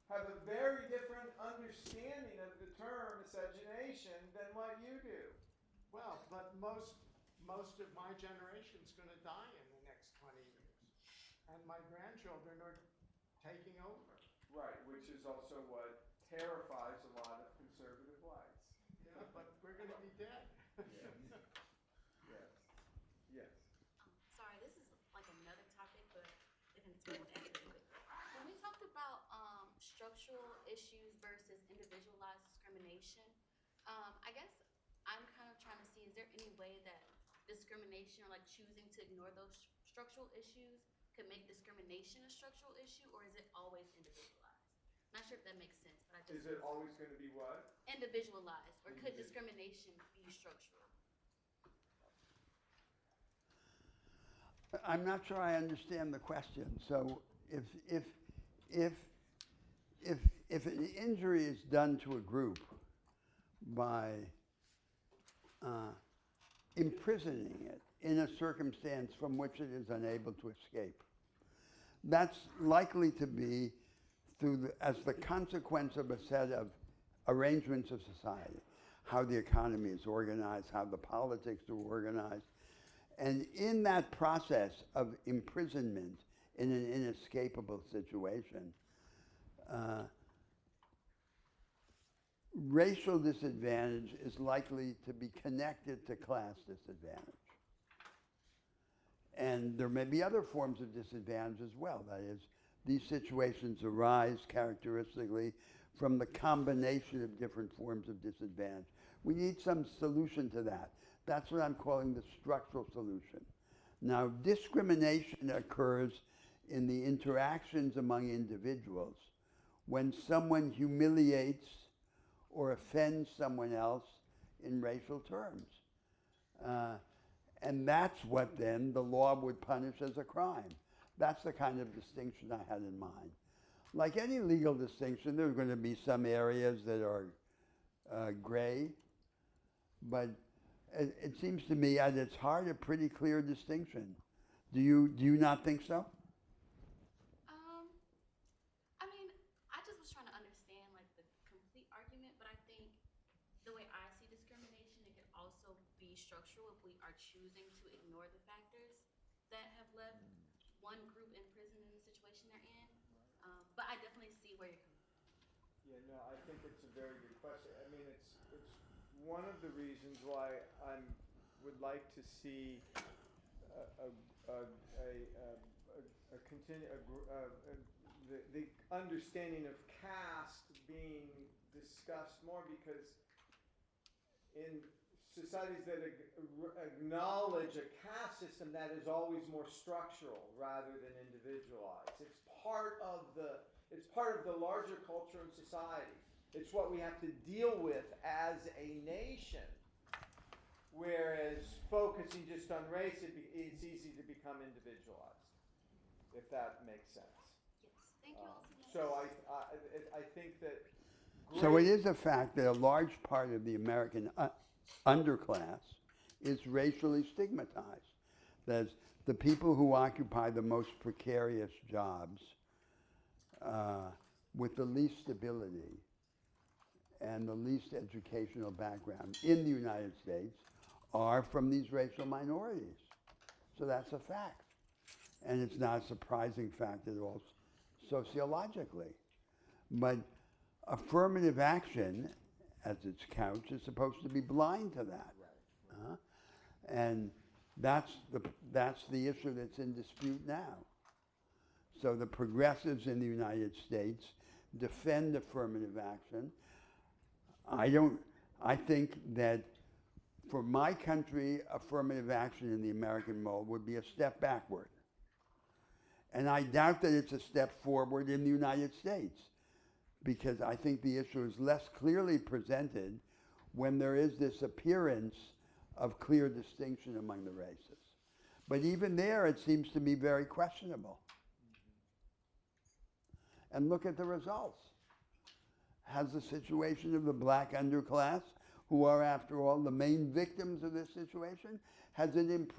have a very different understanding of the term miscegenation than what you do. Well, but most of my generation's going to die in the next 20 years, and my grandchildren are taking over. Right, which is also what terrifies a lot of conservative whites. Yeah, but we're going to be dead. Yes. Yes. Sorry, this is like another topic, but if someone wants to answer it quickly. When we talked about structural issues versus individualized discrimination, I guess I'm kind of trying to see, is there any way that discrimination or like choosing to ignore those structural issues could make discrimination a structural issue, or is it always individualized? Not sure if that makes sense, but I just... Is it always going to be what? Individualized, or could discrimination be structural? I'm not sure I understand the question. So if an injury is done to a group by imprisoning it in a circumstance from which it is unable to escape, that's likely to be as the consequence of a set of arrangements of society, how the economy is organized, how the politics are organized. And in that process of imprisonment in an inescapable situation, racial disadvantage is likely to be connected to class disadvantage. And there may be other forms of disadvantage as well. That is, these situations arise characteristically from the combination of different forms of disadvantage. We need some solution to that. That's what I'm calling the structural solution. Now, discrimination occurs in the interactions among individuals when someone humiliates or offends someone else in racial terms. And that's what then the law would punish as a crime. That's the kind of distinction I had in mind. Like any legal distinction, there are going to be some areas that are gray, but it seems to me at its heart a pretty clear distinction. Do you not think so? I mean, I just was trying to understand like the complete argument, but I think the way I see discrimination, it could also be structural if we are choosing to ignore the factors that have left one group in prison in the situation they're in. But I definitely see where you're coming from. Yeah, no, I think it's a very good question. I mean, it's one of the reasons why I would like to see the understanding of caste being discussed more, because in societies that acknowledge a caste system, that is always more structural rather than individualized. It's part of the larger culture and society. It's what we have to deal with as a nation. Whereas focusing just on race, it's easy to become individualized, if that makes sense. Yes, thank you all so much. So I think that. So it is a fact that a large part of the American underclass is racially stigmatized. That is, the people who occupy the most precarious jobs with the least stability and the least educational background in the United States are from these racial minorities. So that's a fact. And it's not a surprising fact at all sociologically. But affirmative action, as it's couched, is supposed to be blind to that. And that's the issue that's in dispute now. So the progressives in the United States defend affirmative action. I think that for my country, affirmative action in the American mold would be a step backward. And I doubt that it's a step forward in the United States, because I think the issue is less clearly presented when there is this appearance of clear distinction among the races. But even there, it seems to be very questionable. And look at the results. Has the situation of the black underclass, who are, after all, the main victims of this situation, has it improved?